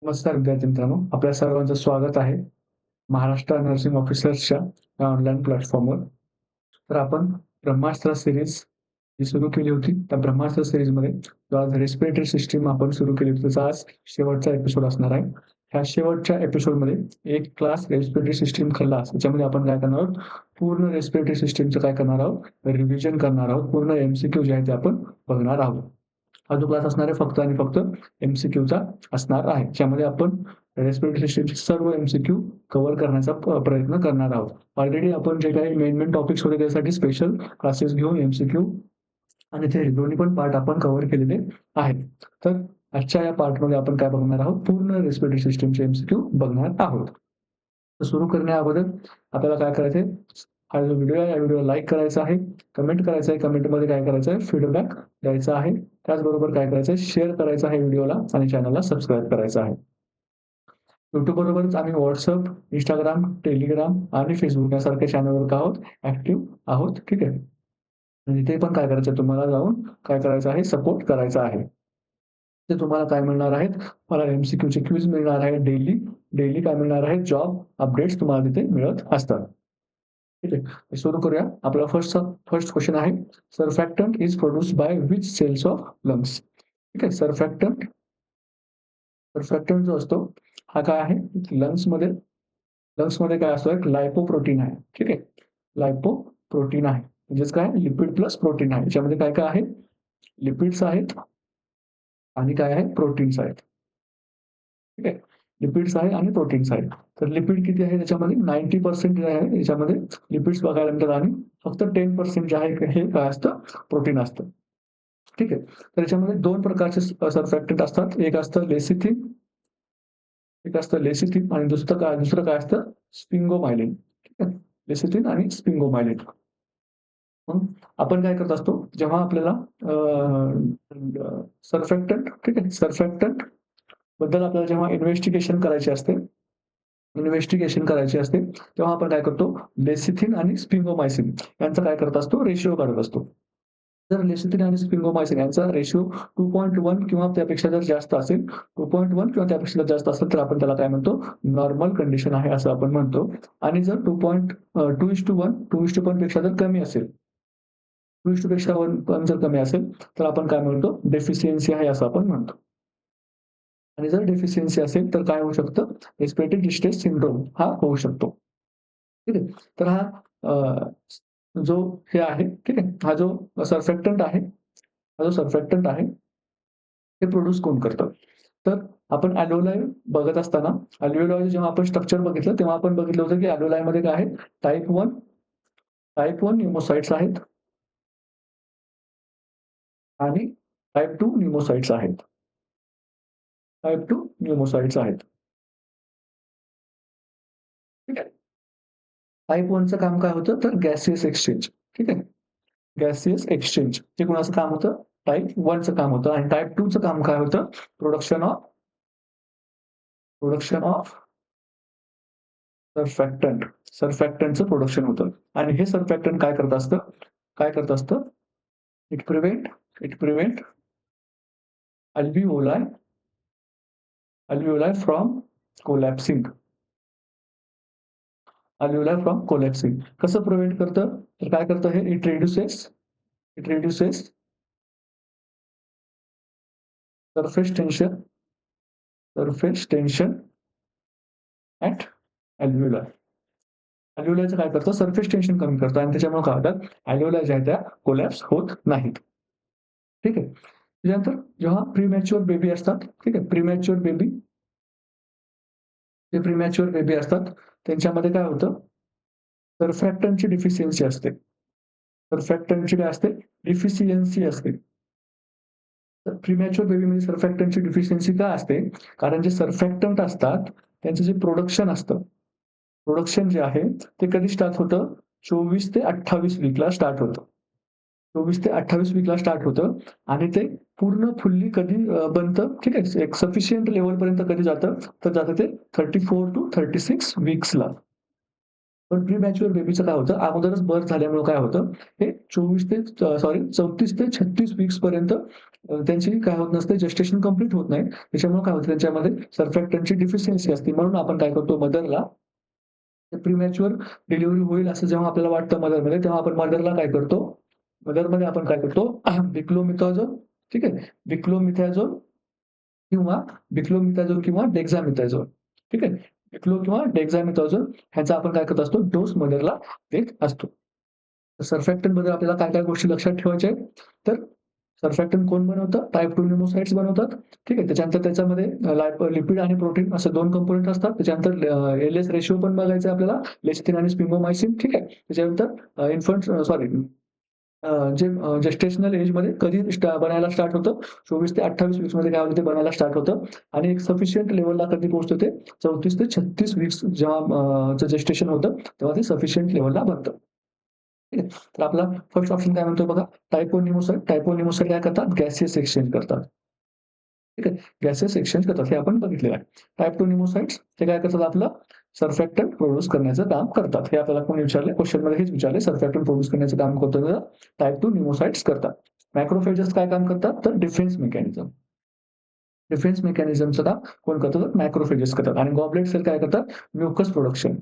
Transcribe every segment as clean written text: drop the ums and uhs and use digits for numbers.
नमस्कार विद्यार्थी मित्रांनो, आपल्या सर्वांचं स्वागत आहे महाराष्ट्र नर्सिंग ऑफिसर्सच्या या ऑनलाईन प्लॅटफॉर्मवर. तर आपण ब्रह्मास्त्र सीरीज जी सुरू केली होती, त्या ब्रह्मास्त्र सीरीजमध्ये जो आज रेस्पिरेटरी सिस्टम आपण सुरू केली होती, त्याचा आज शेवटचा एपिसोड असणार आहे. ह्या शेवटच्या एपिसोडमध्ये एक क्लास रेस्पिरेटरी सिस्टम क्लास याच्यामध्ये आपण काय करणार आहोत, पूर्ण रेस्पिरेटरी सिस्टमचं काय करणार आहोत, रिव्हिजन करणार आहोत. पूर्ण एमसीक्यू जे आहे ते आपण बघणार आहोत. हा जो क्लास असणार आहे फक्त आणि फक्त एमसीक्यूचा असणार आहे, ज्यामध्ये आपण रेस्पिरेटरी सिस्टमचे सर्व एमसीक्यू कव्हर करण्याचा प्रयत्न करणार आहोत. ऑलरेडी आपण जे काही मेन टॉपिक्स होते त्यासाठी स्पेशल क्लासेस घेऊन एमसीक्यू आणि ते दोन्ही पण पार्ट आपण कव्हर केलेले आहेत. तर आजच्या या पार्टमध्ये आपण काय बघणार आहोत, पूर्ण रेस्पिरेटरी सिस्टमचे एमसीक्यू बघणार आहोत. तर सुरू करण्याअगोदर आपल्याला काय करायचंय, हा जो व्हिडिओ आहे या व्हिडिओला लाईक करायचा आहे, कमेंट करायचं आहे, कमेंटमध्ये काय करायचं आहे, फीडबॅक द्यायचा आहे. त्याचबरोबर काय करायचं आहे, शेअर करायचं आहे व्हिडिओला आणि चॅनलला सबस्क्राईब करायचं आहे. YouTube बरोबरच आम्ही WhatsApp, Instagram, Telegram आणि Facebook यासारख्या चॅनलवर आहोत, ॲक्टिव्ह आहोत. ठीक आहे. आणि तिथे पण काय करायचं, तुम्हाला जाऊन काय करायचं आहे, सपोर्ट करायचा आहे. ते तुम्हाला काय मिळणार आहेत, मला एमसीक्यूचे क्विज मिळणार आहे डेली. डेली काय मिळणार आहे, जॉब अपडेट्स तुम्हाला तिथे मिळत असतात. ठीक आहे. सुरू करूया. आपला फर्स्ट क्वेश्चन आहे, surfactant is produced by which cells of lungs. ठीक आहे. सर्फॅक्टंट जो असतो हा काय आहे, लंग्समध्ये काय असतो, एक लायपोप्रोटीन आहे. ठीक आहे. लायपोप्रोटीन आहे म्हणजेच काय, लिपिड प्लस प्रोटीन आहे. याच्यामध्ये काय काय आहे, लिपिड्स आहेत आणि काय आहे, प्रोटीन्स आहेत. ठीक आहे. लिपिड्स आहे आणि प्रोटीन्स आहेत. तर लिपिड किती आहे त्याच्यामध्ये, 90% जे आहे याच्यामध्ये लिपिड्स बघायला मिळतात आणि फक्त 10% जे आहे हे काय असतं, प्रोटीन असतं. ठीक आहे. तर याच्यामध्ये दोन प्रकारचे सर्फॅक्टंट असतात. एक असतं लेसिथिन आणि दुसरं काय असतं, स्पिंगोमायलिन. ठीक आहे. लेसिथिन आणि स्पिंगोमायलिन. मग आपण काय करत असतो, जेव्हा आपल्याला सर्फॅक्टंट, ठीक आहे, सर्फॅक्टंट बद्दल आपल्याला जेव्हा इन्व्हेस्टिगेशन करायची असते, तेव्हा आपण काय करतो, लेसिथिन आणि स्पिंगोमायसिन यांचा काय करत असतो, रेशिओ काढत असतो. जर लेसिथिन आणि स्पिंगोमायसिन यांचा रेशिओ 2.1 किंवा त्यापेक्षा जर जास्त असेल, 2.1 किंवा त्यापेक्षा जर जास्त असेल, तर आपण त्याला काय म्हणतो, नॉर्मल कंडिशन आहे असं आपण म्हणतो. आणि जर 2:1 पेक्षा जर कमी असेल, 2:1 पेक्षा 1 जर कमी असेल, तर आपण काय म्हणतो, डेफिशियन्सी आहे असं आपण म्हणतो. आणि जर डेफिशियन्सी असेल तर काय होऊ शकतं, रेस्पिरेटरी डिस्ट्रेस सिंड्रोम हा होऊ शकतो. ठीक आहे. तर हा जो हे आहे, ठीक आहे, हा जो सर्फॅक्टंट आहे, हे प्रोड्यूस कोण करतं? तर आपण अल्व्हेओलाई बघत असताना, अल्व्हेओलाई जेव्हा आपण स्ट्रक्चर बघितलं, तेव्हा आपण बघितलं होतं, की अल्व्हेओलायमध्ये काय आहे, टाइप 1 न्यूमोसाइट्स आहेत आणि टाइप 2 न्यूमोसाइट्स आहेत. टाइप 2 न्यूमोसाइट्स आहेत. ठीक आहे. टाइप 1चं काम काय होतं, तर गॅसियस एक्सचेंज. ठीक आहे. गॅसियस एक्सचेंज हे कुणाचं काम होतं, टाइप 1चं काम होतं. आणि टाइप 2चं काम काय होतं, production of production of surfactant. सर्फॅक्टंटचं प्रोडक्शन होतं. आणि हे सर्फॅक्टंट काय करत असतं, it prevent it prevent alveoli alveoli from collapsing. Alveoli from collapsing कसं प्रिव्हेंट करतं, तर काय करतं हे, it reduces surface tension at alveoli. अल्व्हिओलायचं काय करतं, सरफेस टेन्शन कमी करतं आणि त्याच्यामुळे काय होतात, अल्व्हिओलाय ज्या आहेत त्या कोलॅप्स होत नाहीत. ठीक आहे. त्याच्यानंतर जेव्हा प्रीमॅच्युअर बेबी असतात, ठीक आहे, प्रीमॅच्युअर बेबी असतात, त्यांच्यामध्ये काय होतं, सर्फॅक्टंटची डिफिशियन्सी असते. सर्फॅक्टंटची काय असते, डिफिशियन्सी असते. तर प्रीमॅच्युअर बेबीमध्ये सर्फॅक्टंटची डिफिशियन्सी का असते, कारण जे सर्फॅक्टंट असतात त्यांचं जे प्रोडक्शन जे आहे ते कधी स्टार्ट होतं, 24 ते 28 वीकला स्टार्ट होतं. 24 ते 28 वीकला स्टार्ट होतं आणि ते पूर्ण फुल्ली कधी बनतं, ठीक आहे, एक सफिशियंट लेव्हलपर्यंत कधी जातं, तर जातं ते 34 टू 36 वीक्सला. पण प्री मॅच्युअर बेबीचं काय होतं, अगोदरच बर्थ झाल्यामुळे काय होतं, हे 34 ते 36 वीक्सपर्यंत त्यांची काय होत नसते, जेस्टेशन कंप्लीट होत नाही. त्याच्यामुळे काय होतं त्यांच्यामध्ये सर्फॅक्टंटची डिफिशियन्सी असते. म्हणून आपण काय करतो मदरला प्रीमॅच्युअर डिलिव्हरी होईल असं जेव्हा आपल्याला वाटतं मदरमध्ये, तेव्हा आपण मदरमध्ये आपण काय करतो डिक्लोमिथाझोल, ठीक आहे. डिक्लोमिथाझोल किंवा किंवा डेक्सामेथाझोल, ठीक आहे. किंवा डेक्सामेथाझोल ह्याचा आपण काय करत असतो, डोस मदरला देत असतो. सर्फॅक्टंट बद्दल आपल्याला काय-काय गोष्टी लक्षात ठेवायच्या आहेत. तर सर्फॅक्टंट कोण बनवतं? टाइप 2 न्यूमोसाइट्स बनवतात. ठीक आहे. त्याच्यानंतर त्याच्यामध्ये लिपिड आणि प्रोटीन असे 2 कंपोनंट असतात. त्याच्यानंतर एल-एस रेशिओ पण बघायचा आहे आपल्याला. लेक्थिन आणि स्पिमोमायसिन, ठीक आहे. त्याच्यानंतर जे जेस्टेशनल एजमध्ये कधी बनायला स्टार्ट होतं, 24 ते 28 वीक्समध्ये काय होतं ते बनायला स्टार्ट होतं आणि एक सफिशियंट लेव्हलला कधी पोहोचतं ते 34 ते 36 वीक्स जेव्हा जेस्टेशन होतं, तेव्हा ते सफिशियंट लेव्हलला बनतं. ठीक आहे. तर आपला फर्स्ट ऑप्शन काय म्हणतोय बघा, टायपोनिमोसाइट काय करतात? गॅसेस एक्सचेंज करतात. ठीक आहे. गॅसेस एक्सचेंज करतात हे आपण बघितलेलं आहे. टाइप 2 निमोसाइट्स ते काय करतात आपलं सर्फॅक्टंट प्रोड्यूस करण्याचं काम करतात. हे आपल्याला कोणी विचारले क्वेश्चनमध्ये हेच विचारले सर्फॅक्टंट प्रोड्यूस करण्याचं काम करतो टाइप 2 निमोसाइट्स करतात. मॅक्रोफेजेस काय काम करतात? तर डिफेन्स मेकॅनिझम. डिफेन्स मेकॅनिझमचं काम कोण करतं? तर मॅक्रोफेजेस करतात आणि गॉबलेट सेल काय करतात? Mucus production.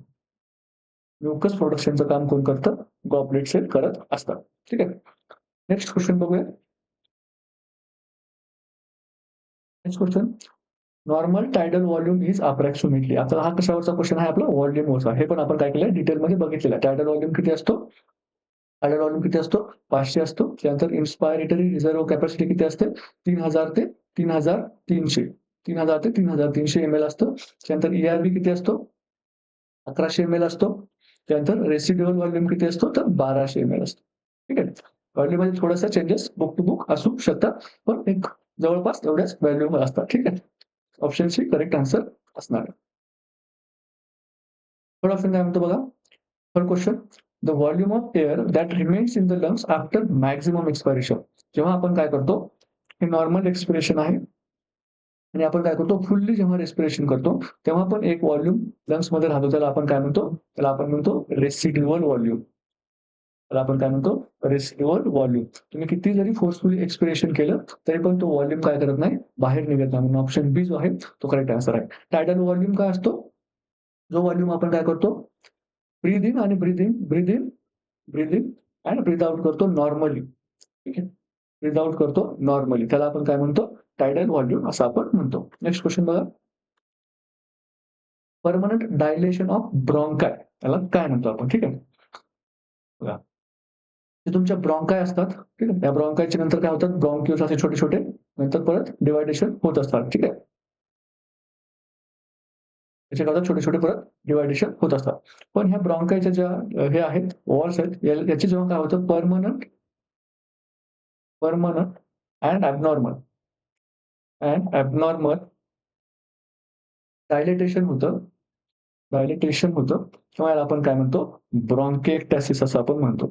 म्युकस प्रोडक्शनचं काम कोण करतं? गॉबलेट सेल करत असतात. ठीक आहे. नेक्स्ट क्वेश्चन बघूया. Next question normal tidal volume is approximately. आता हा कशावरचा क्वेश्चन आहे आपला व्हॉल्यूमवरचा. हे पण आपण काय केलंय डिटेलमध्ये बघितलेलं आहे. टायडल व्हॉल्यूम किती असतो? टायडल व्हॉल्यूम किती असतो? 500 असतो. त्यानंतर इन्स्पायरेटरी रिझर्व्ह कॅपॅसिटी किती असते? 3000 ते 3300. 3000 ते 3300 एम-एल असतं. त्यानंतर ई-आर-बी किती असतो? 1100 एम-एल असतो. त्यानंतर रेसिड्युअल व्हॉल्यूम किती असतो? तर 1200 एम-एल असतो. ठीक आहे. व्हॉल्यूममध्ये थोडासा चेंजेस बुक टू बुक असू शकतात. पण एक जवळपास तेवढ्याच व्हॅल्यूम असतात. ठीक आहे. ऑप्शन सी करेक्ट आन्सर असणार आहे. थर्ड ऑप्शन काय म्हणतो बघा. Third question the volume of air that remains in the lungs after maximum expiration. जेव्हा आपण काय करतो, हे नॉर्मल एक्सपिरेशन आहे आणि आपण काय करतो फुल्ली जेव्हा रेस्पिरेशन करतो, तेव्हा पण एक व्हॉल्यूम लंग्समध्ये राहतो. त्याला आपण काय म्हणतो? त्याला आपण म्हणतो रेसिड्युअल व्हॉल्यूम. त्याला आपण काय म्हणतो? Residual volume. तुम्ही किती जरी फोर्सफुली एक्सपिरेशन केलं, तरी पण तो व्हॉल्यूम काय करत नाही, बाहेर निघत नाही. म्हणून ऑप्शन बी जो आहे तो करेक्ट आन्सर आहे. टायडल व्हॉल्यूम काय असतो? जो व्हॉल्यूम आपण काय करतो? ब्रीथ इन आणि breathe in and breathe out करतो नॉर्मली. ठीक आहे. ब्रीथ आउट करतो नॉर्मली. त्याला आपण काय म्हणतो? टायडल व्हॉल्यूम असं आपण म्हणतो. नेक्स्ट क्वेश्चन बघा. परमनंट डायलेशन ऑफ ब्रॉन्काय त्याला काय म्हणतो आपण? ठीक आहे. बघा. जे तुमच्या ब्रॉन्काय असतात, ठीक आहे. त्या ब्रॉन्कायच्या नंतर काय होतात? ब्रॉन्क्युल्स असे छोटे-छोटे नंतर परत डिव्हायडेशन होत असतात. ठीक आहे. त्याच्याकरता छोटे-छोटे परत डिव्हायडेशन होत असतात. पण ह्या ब्रॉन्कायच्या ज्या हे आहेत, वॉल्स आहेत, याची जेव्हा काय होतं परमनंट अँड ॲबनॉर्मल डायलेटेशन होतं किंवा याला आपण काय म्हणतो? ब्रॉन्किएक्टासिस असं आपण म्हणतो.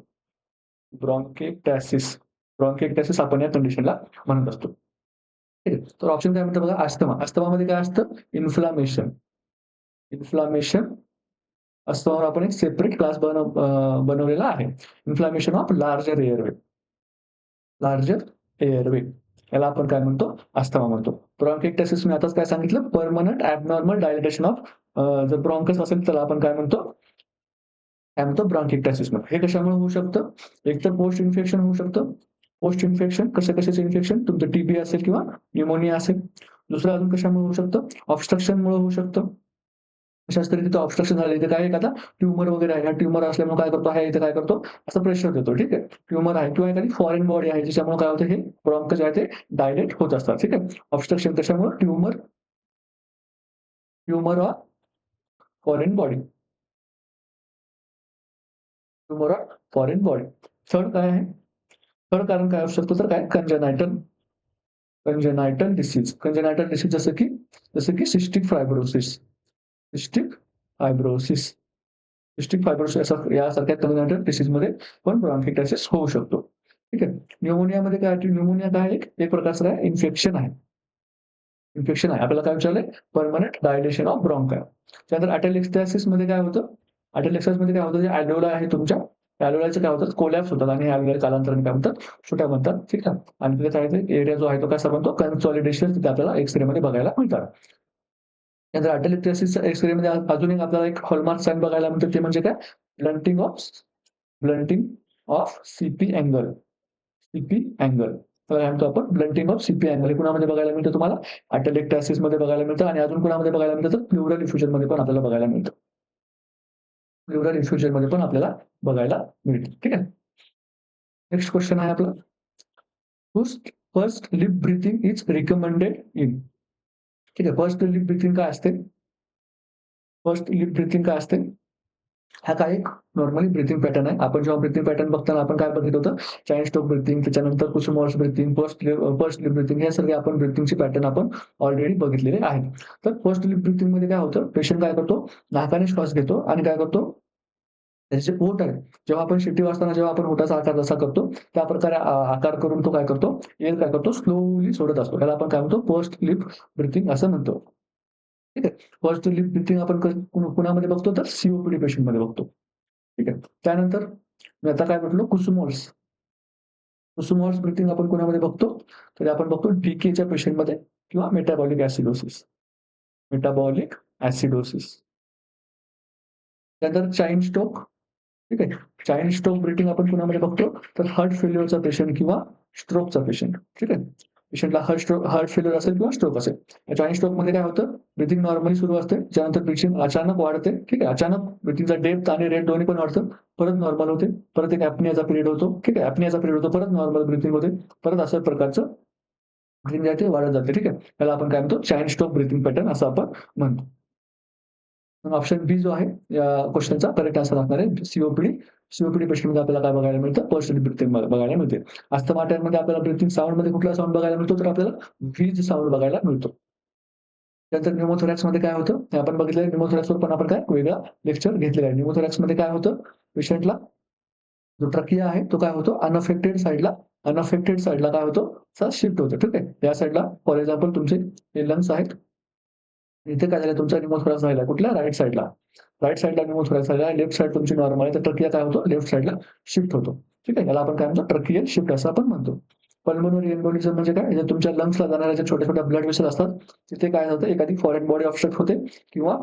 ब्रॉन्किएक्टासिस ब्रॉन्किएक्टासिस आपण या कंडिशनला म्हणत असतो. ठीक आहे. तर ऑप्शन काय म्हणतो बघा अस्थमा. अस्थमामध्ये काय असतं? इन्फ्लामेशन. इन्फ्लामेशन अस्थमावर आपण एक सेपरेट क्लास बनवलेला आहे. इन्फ्लामेशन ऑफ लार्जर एअरवे याला आपण काय म्हणतो? अस्थमा म्हणतो. ब्रॉन्किएक्टासिस मी आताच काय सांगितलं? परमनंट ॲबनॉर्मल डायलेटेशन ऑफ जर ब्रॉन्कस असेल त्याला आपण काय म्हणतो? काय म्हणतो? ब्रॉन्किएक्टासिस म्हणतो. हे कशामुळे होऊ शकतं? एक तर पोस्ट इन्फेक्शन होऊ शकतं. पोस्ट इन्फेक्शन कशाचं इन्फेक्शन? तुमचं टीबी असेल किंवा न्यूमोनिया असेल. दुसरं अजून कशामुळे होऊ शकतं? ऑब्स्ट्रक्शनमुळे होऊ शकतं. कशाचं तरी तिथं ऑब्स्ट्रक्शन झालं. इथे काय आहे आता ट्यूमर वगैरे आहे. हा ट्यूमर असल्यामुळे काय करतो, हा इथे काय करतो, असं प्रेशर देतो. ठीक आहे. ट्यूमर आहे किंवा एखादी फॉरेन बॉडी आहे ज्याच्यामुळे काय होतं, हे ब्रॉन्कस जे आहे ते डायलेट होत असतात. ठीक आहे. ऑब्स्ट्रक्शन कशामुळे? Tumour or foreign body. Tumour or foreign body. Third काय आहे? थर्ड कारण काय असू शकतं तर काय? कंजेनायटल डिसीज. कंजेनायटल डिसीज जसं की cystic fibrosis. Cystic fibrosis. Cystic fibrosis यासारख्या कंजेनायटल डिसीजमध्ये पण ब्रॉन्किएक्टासिस होऊ शकतो. ठीक आहे. न्यूमोनियामध्ये काय न्यूमोनिया काय आहे? एक प्रकारचं काय इन्फेक्शन आहे. इन्फेक्शन आहे. आपल्याला काय विचारलंय? Permanent dilation of bronchi. त्यानंतर ॲटेलेक्सथॅसिसमध्ये काय होतं? ॲटोलेक्सस मध्ये काय होतं, जे ॲल्व्हेओलाई आहे तुमच्या, ॲल्व्हेओलायचं काय होतं, कोलॅप्स होतात आणि ॲल्व्हेओलाई कालांतराने काय म्हणतात, छोट्या बनतात. ठीक आहे. आणि तिथे काय आहे, एरिया जो आहे तो कसा बनतो, कन्सॉलिडेशन तिथे आपल्याला एक्स-रेमध्ये बघायला मिळतात. त्यानंतर ॲटोलेक्टोसिसच्या एक्स-रेमध्ये अजून एक आपल्याला एक हॉलमार्क साइन बघायला मिळतं, ते म्हणजे काय, blunting of blunting of CP angle. CP angle. त्याला काय म्हणतो आपण, ब्लंटिंग ऑफ सीपी अँगल. हे कुणामध्ये बघायला मिळतं तुम्हाला, ॲटोलेक्टोसिसमध्ये बघायला मिळतं आणि अजून कुणामध्ये बघायला मिळतं, तर प्लुरल इफ्युजनमध्ये पण आपल्याला बघायला मिळतं. प्लुरल इफ्युजनमध्ये पण आपल्याला बघायला मिळतं. ठीक आहे. नेक्स्ट क्वेश्चन आहे आपला, first first lip breathing is recommended in. ठीक आहे. फर्स्ट लिप ब्रीथिंग काय असते? फर्स्ट लिप ब्रीथिंग काय असते? हा काय एक नॉर्मली ब्रीथिंग पॅटर्न आहे. आपण जेव्हा ब्रीथिंग पॅटर्न बघताना आपण काय बघितलं होतं? चाइन स्टोक ब्रीथिंग, त्याच्यानंतर Kusum breathing, first lip breathing, हे सगळे आपण ब्रीथिंगचे पॅटर्न आपण ऑलरेडी बघितलेले आहेत. तर फर्स्ट लिप ब्रीथिंगमध्ये काय होतं? पेशंट काय करतो? नाकाने श्वास घेतो आणि काय करतो? त्याचे जे ओठ आहे, जेव्हा आपण शिटी वाजताना जेव्हा आपण ओठाचा आकार जसा करतो, त्या प्रकारे आकार करून तो काय करतो? एअर काय करतो? स्लोली सोडत असतो. त्याला आपण काय म्हणतो? फर्स्ट लिप ब्रीथिंग असं म्हणतो. ठीक आहे. फर्स्ट लिप ब्रीथिंग आपण कुणामध्ये बघतो? तर सीओपीडी पेशंटमध्ये बघतो. ठीक आहे. त्यानंतर मी आता काय म्हटलो, कुसुमोल्स. कुसुमोल्स ब्रीथिंग आपण कोणामध्ये बघतो? तर आपण बघतो डीकेच्या पेशंटमध्ये किंवा मेटाबॉलिक ॲसिडोसिस. Metabolic acidosis. त्यानंतर चाइन स्ट्रोक. ठीक आहे. चाइन स्ट्रोक ब्रीथिंग आपण कोणामध्ये बघतो? तर हार्ट फेल्युअरचा पेशंट किंवा स्ट्रोकचा पेशंट. ठीक आहे. पेशंटला हार्ट फेल्युअर असेल किंवा स्ट्रोक असेल. या चाइन स्ट्रोकमध्ये काय होतं? ब्रीथिंग नॉर्मली सुरू असते. त्यानंतर ब्रीथिंग अचानक वाढते. ठीक आहे. अचानक ब्रीथिंगचा डेप्थ आणि रेट दोन्ही पण वाढतं. परत नॉर्मल होते. परत एक ॲपनियाचा पिरियड होतो. ठीक आहे. ॲपनियाचा पिरियड होतो. परत नॉर्मल ब्रीथिंग होते. परत अशा प्रकारचं ब्रीथिंग जे आहे ते वाढत जाते. ठीक आहे. त्याला आपण काय म्हणतो? चाइन स्ट्रोक ब्रीथिंग पॅटर्न असं आपण म्हणतो. मग ऑप्शन बी जो आहे या क्वेश्चनचा करेक्ट आन्सर असणार आहे सीओपीडी. सीओपीडी पेशंटमध्ये आपल्याला काय बघायला मिळतं? फर्स्ट ब्रीथिंग बघायला मिळते. अस्थमा अटॅकमध्ये आपल्याला ब्रीथिंग साउंडमध्ये कुठला साउंड बघायला मिळतो? तर आपल्याला व्हीज साउंड बघायला मिळतो. त्यानंतर न्यूमोथोरॅक्समध्ये काय होतं? हे आपण बघितलं, न्यूमोथोरॅक्सवर पण आपण काय वेगळा लेक्चर घेतलेला आहे. न्यूमोथोरॅक्समध्ये काय होतं? पेशंटला जो ट्रकिया आहे तो काय होतो? अनअफेक्टेड साइडला काय होतो? शिफ्ट होतो. ठीक आहे. या साइडला फॉर एक्झाम्पल तुमचे हे लंग्स आहेत. इथे काय झालं, तुमचा न्यूमोथोरॅक्स राहिला कुठल्या? राइट साइडला. राइट साइडला न्यूमोथोरॅक्स राहिला, लेफ्ट साइड तुमची नॉर्मल आहे, तर ट्रकिया काय होतो? लेफ्ट साइडला शिफ्ट होतो. ठीक आहे. याला आपण काय म्हणतो? ट्रकियल शिफ्ट असं आपण म्हणतो. पल्मोनरी एम्बोलिझम म्हणजे काय? जे तुमच्या लंग्सला जाणाऱ्या ज्या छोट्या-छोट्या ब्लड वेसल असतात, तिथे काय होतं? एखादी फॉरेन बॉडी ऑब्स्ट्रक्ट होते किंवा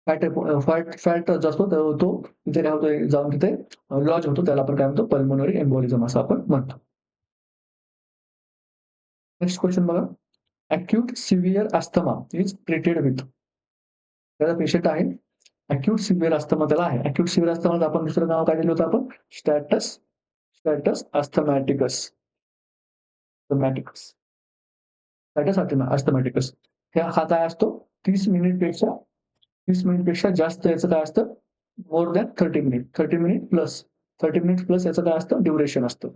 फॅट जो असतो तो तिथे काय होतो? जाऊन तिथे लॉज होतो. त्याला आपण काय म्हणतो? पल्मोनरी एम्बोलिझम असं आपण म्हणतो. नेक्स्ट क्वेश्चन बघा. Acute severe asthma is treated with. त्याचा पेशंट आहे अॅक्यूट सिव्हिअर अस्थमा त्याला आहे. अॅक्यूट सिव्हिअर अस्थमाचं आपण दुसरं नाव काय दिलं होतं आपण? Status status asthmaticus. Asthmaticus. Status asthmaticus. हा काय असतो? 30 मिनिटपेक्षा 30 मिनिटपेक्षा जास्त याचं काय असतं? More than 30 minute. 30 minute plus. 30 minutes plus याचं काय असतं? ड्युरेशन असतं.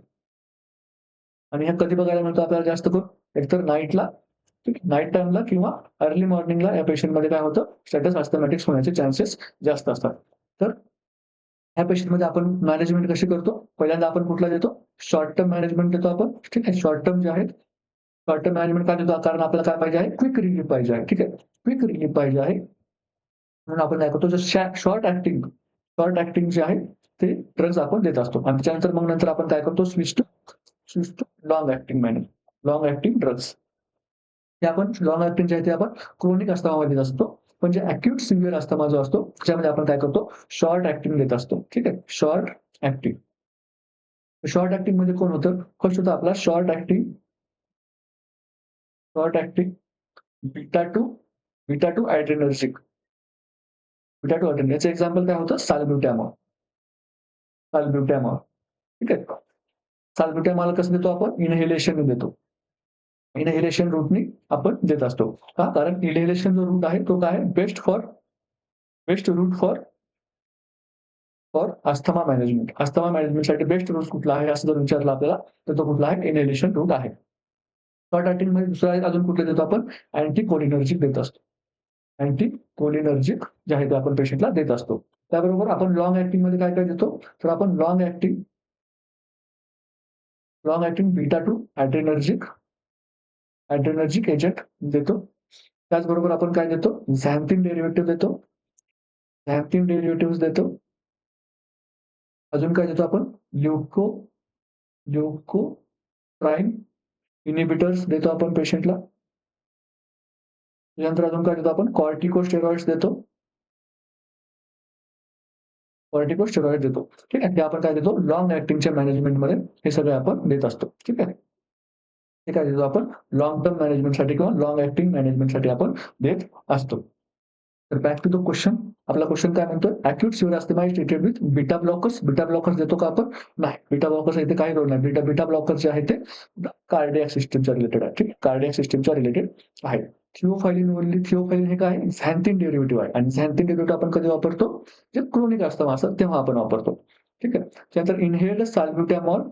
आणि हे कधी बघायला मिळतं आपल्याला जास्त करून? एकतर नाईटला, ठीक आहे, नाईट टाईमला किंवा अर्ली मॉर्निंगला या पेशंटमध्ये काय होतं? स्टॅटस अस्थमॅटिक्स होण्याचे चान्सेस जास्त असतात. तर ह्या पेशंटमध्ये आपण मॅनेजमेंट कशी करतो? पहिल्यांदा आपण कुठला देतो? शॉर्ट टर्म मॅनेजमेंट देतो आपण. ठीक आहे. शॉर्ट टर्म जे आहेत, शॉर्ट टर्म मॅनेजमेंट का देतो? कारण आपल्याला काय पाहिजे आहे? क्विक रिलीफ पाहिजे आहे. ठीक आहे. क्विक रिलीफ पाहिजे आहे. म्हणून आपण काय करतो? शॉर्ट ॲक्टिंग जे आहे ते ड्रग्ज आपण देत असतो. आणि त्याच्यानंतर मग नंतर आपण काय करतो? Switch too long acting long acting drugs. हे आपण लॉंग ॲक्टिंग जे आहे ते आपण क्रोनिक अस्थमामध्ये देत असतो. पण जे अॅक्यूट सिव्हिअर अस्थमा जो असतो, त्याच्यामध्ये आपण काय करतो? शॉर्ट ॲक्टिंग देत असतो. ठीक आहे. Short acting. शॉर्ट ॲक्टिंग म्हणजे कोण होतं? फर्स्ट होतं आपला शॉर्ट ॲक्टिंग बीटा 2 ॲड्रेनर्जिक. बीटा 2 ॲड्रेनर्जिक याचं एक्झाम्पल काय होतं? साल्ब्युटॅमॉल. ठीक आहे. साल्ब्युटॅमॉल कसं देतो आपण? इनहेलेशनने देतो. इनहेलेशन रूटनी आपण देत असतो. का? कारण इनहेलेशन जो रूट आहे तो काय आहे? Best route for asthma management. Asthma मॅनेजमेंटसाठी बेस्ट रूट कुठला आहे असं जर विचारलं आपल्याला, तर तो कुठला आहे? इनहेलेशन रूट आहे. शॉर्ट ॲक्टिंगमध्ये दुसरा एक अजून कुठले देतो आपण? अँटी कोलिनर्जिक देत असतो. अँटी कोलिनर्जिक जे आहे ते आपण पेशंटला देत असतो. त्याबरोबर आपण लाँग ॲक्टिंगमध्ये काय-काय देतो? तर आपण लाँग ॲक्टिंग बीटा 2 ॲड्रेनर्जिक एजंट देतो. त्याचबरोबर आपण काय देतो? झॅम्पिन डेरिव्हेटिव्ह देतो. झॅम्पिन डेरिव्हेटिव्ह देतो. अजून काय देतो आपण? ल्युकोट्राईन इनिबिटर्स देतो आपण पेशंटला. त्यानंतर अजून काय देतो आपण? कॉर्टिकोस्टेरॉइड्स देतो. कॉर्टिकोस्टेरॉइड देतो. ठीक आहे. हे आपण काय देतो? लॉंग ॲक्टिंगच्या मॅनेजमेंटमध्ये हे सगळे आपण देत असतो. ठीक आहे. हे काय देतो आपण? लॉंग टर्म मॅनेजमेंटसाठी किंवा लॉंग ॲक्टिंग मॅनेजमेंटसाठी आपण देत असतो. तर बॅक टू द क्वेश्चन. आपला क्वेश्चन काय म्हणतोय? Acute severe asthma is treated with beta blockers. Beta blockers देतो का आपण? नाही. बीटा ब्लॉकर्स इथे काही रोल नाही. बीटा ब्लॉकर्स जे आहे ते कार्डियाक सिस्टमच्या रिलेटेड आहे. ठीक आहे. कार्डियाक सिस्टमच्या रिलेटेड आहे. थिओफायलिन हे काय? झॅन्थिन डेरिव्हेटिव्ह आहे आणि झॅन्थिन डेरिव्हेटिव्ह आपण कधी वापरतो? जे क्रोनिक अस्थमा असतं तेव्हा आपण वापरतो. ठीक आहे. त्यानंतर inhaled salbutamol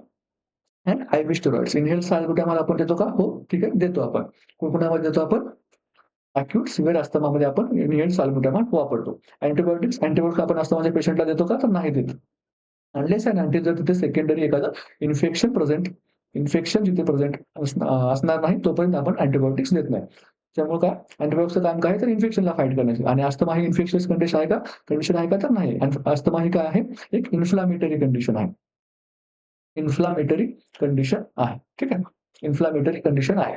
and IV steroids. Inhaled salbutamol आपण देतो का? हो, ठीक आहे, देतो आपण. कोणामध्ये देतो आपण? अॅक्यूट सिव्हिअर अस्थमामध्ये आपण इनहेल्ड साल्ब्युटॅमॉल वापरतो. अँटिबायोटिक्स आपण अस्थमाच्या पेशंटला देतो का? तर नाही देत. अनलेस अँड अंटिल जर तिथे सेकंडरी एखादं इन्फेक्शन जिथे प्रेझेंट असणार नाही तोपर्यंत आपण अँटिबायोटिक्स देत नाही. त्यामुळे काय? अँटिबायोटिक्सचं काम काय आहे? तर इन्फेक्शनला फाईट करण्याचे. आणि अस्थमा ही इन्फेक्शियस कंडिशन आहे का? तर नाही. अस्थमा ही काय आहे? एक इन्फ्लामेटरी कंडिशन आहे. इन्फ्लामेटरी कंडिशन आहे. ठीक आहे. इन्फ्लामेटरी कंडिशन आहे.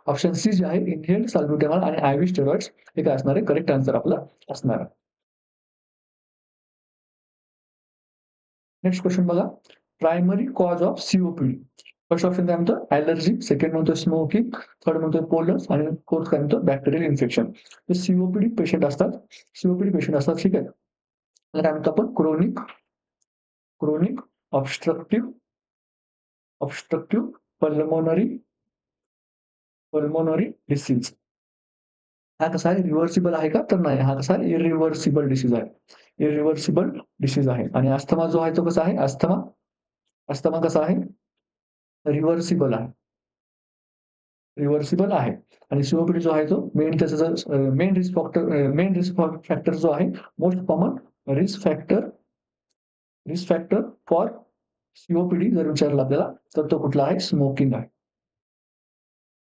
ऑप्शन सी जे आहे इनहेल्ड साल्ब्युटॅमॉल आणि आयव्ही स्टेरॉइड्स हे काय असणार आहे? करेक्ट आन्सर आपला असणार आहे. नेक्स्ट क्वेश्चन बघा. Primary cause of COPD. First option काय म्हणतो? ॲलर्जी. सेकंड म्हणतो स्मोकिंग. थर्ड म्हणतो पोलस आणि फोर्थ काय म्हणतो? Bacterial infection. हे सीओपीडी पेशंट असतात. ठीक आहे. त्याला काय म्हणतो आपण? Chronic obstructive pulmonary disease. हा कसा आहे? रिव्हर्सिबल आहे का? तर नाही. हा कसा आहे? इरिव्हर्सिबल डिसीज आहे. आणि अस्थमा जो आहे तो कसा आहे? अस्थमा कसा आहे? रिव्हर्सिबल आहे. आणि सीओपीडी जो आहे तो मेन रिस्क फॅक्टर जो आहे, most common risk factor for COPD जर विचारला आपल्याला तर तो कुठला आहे? स्मोकिंग आहे.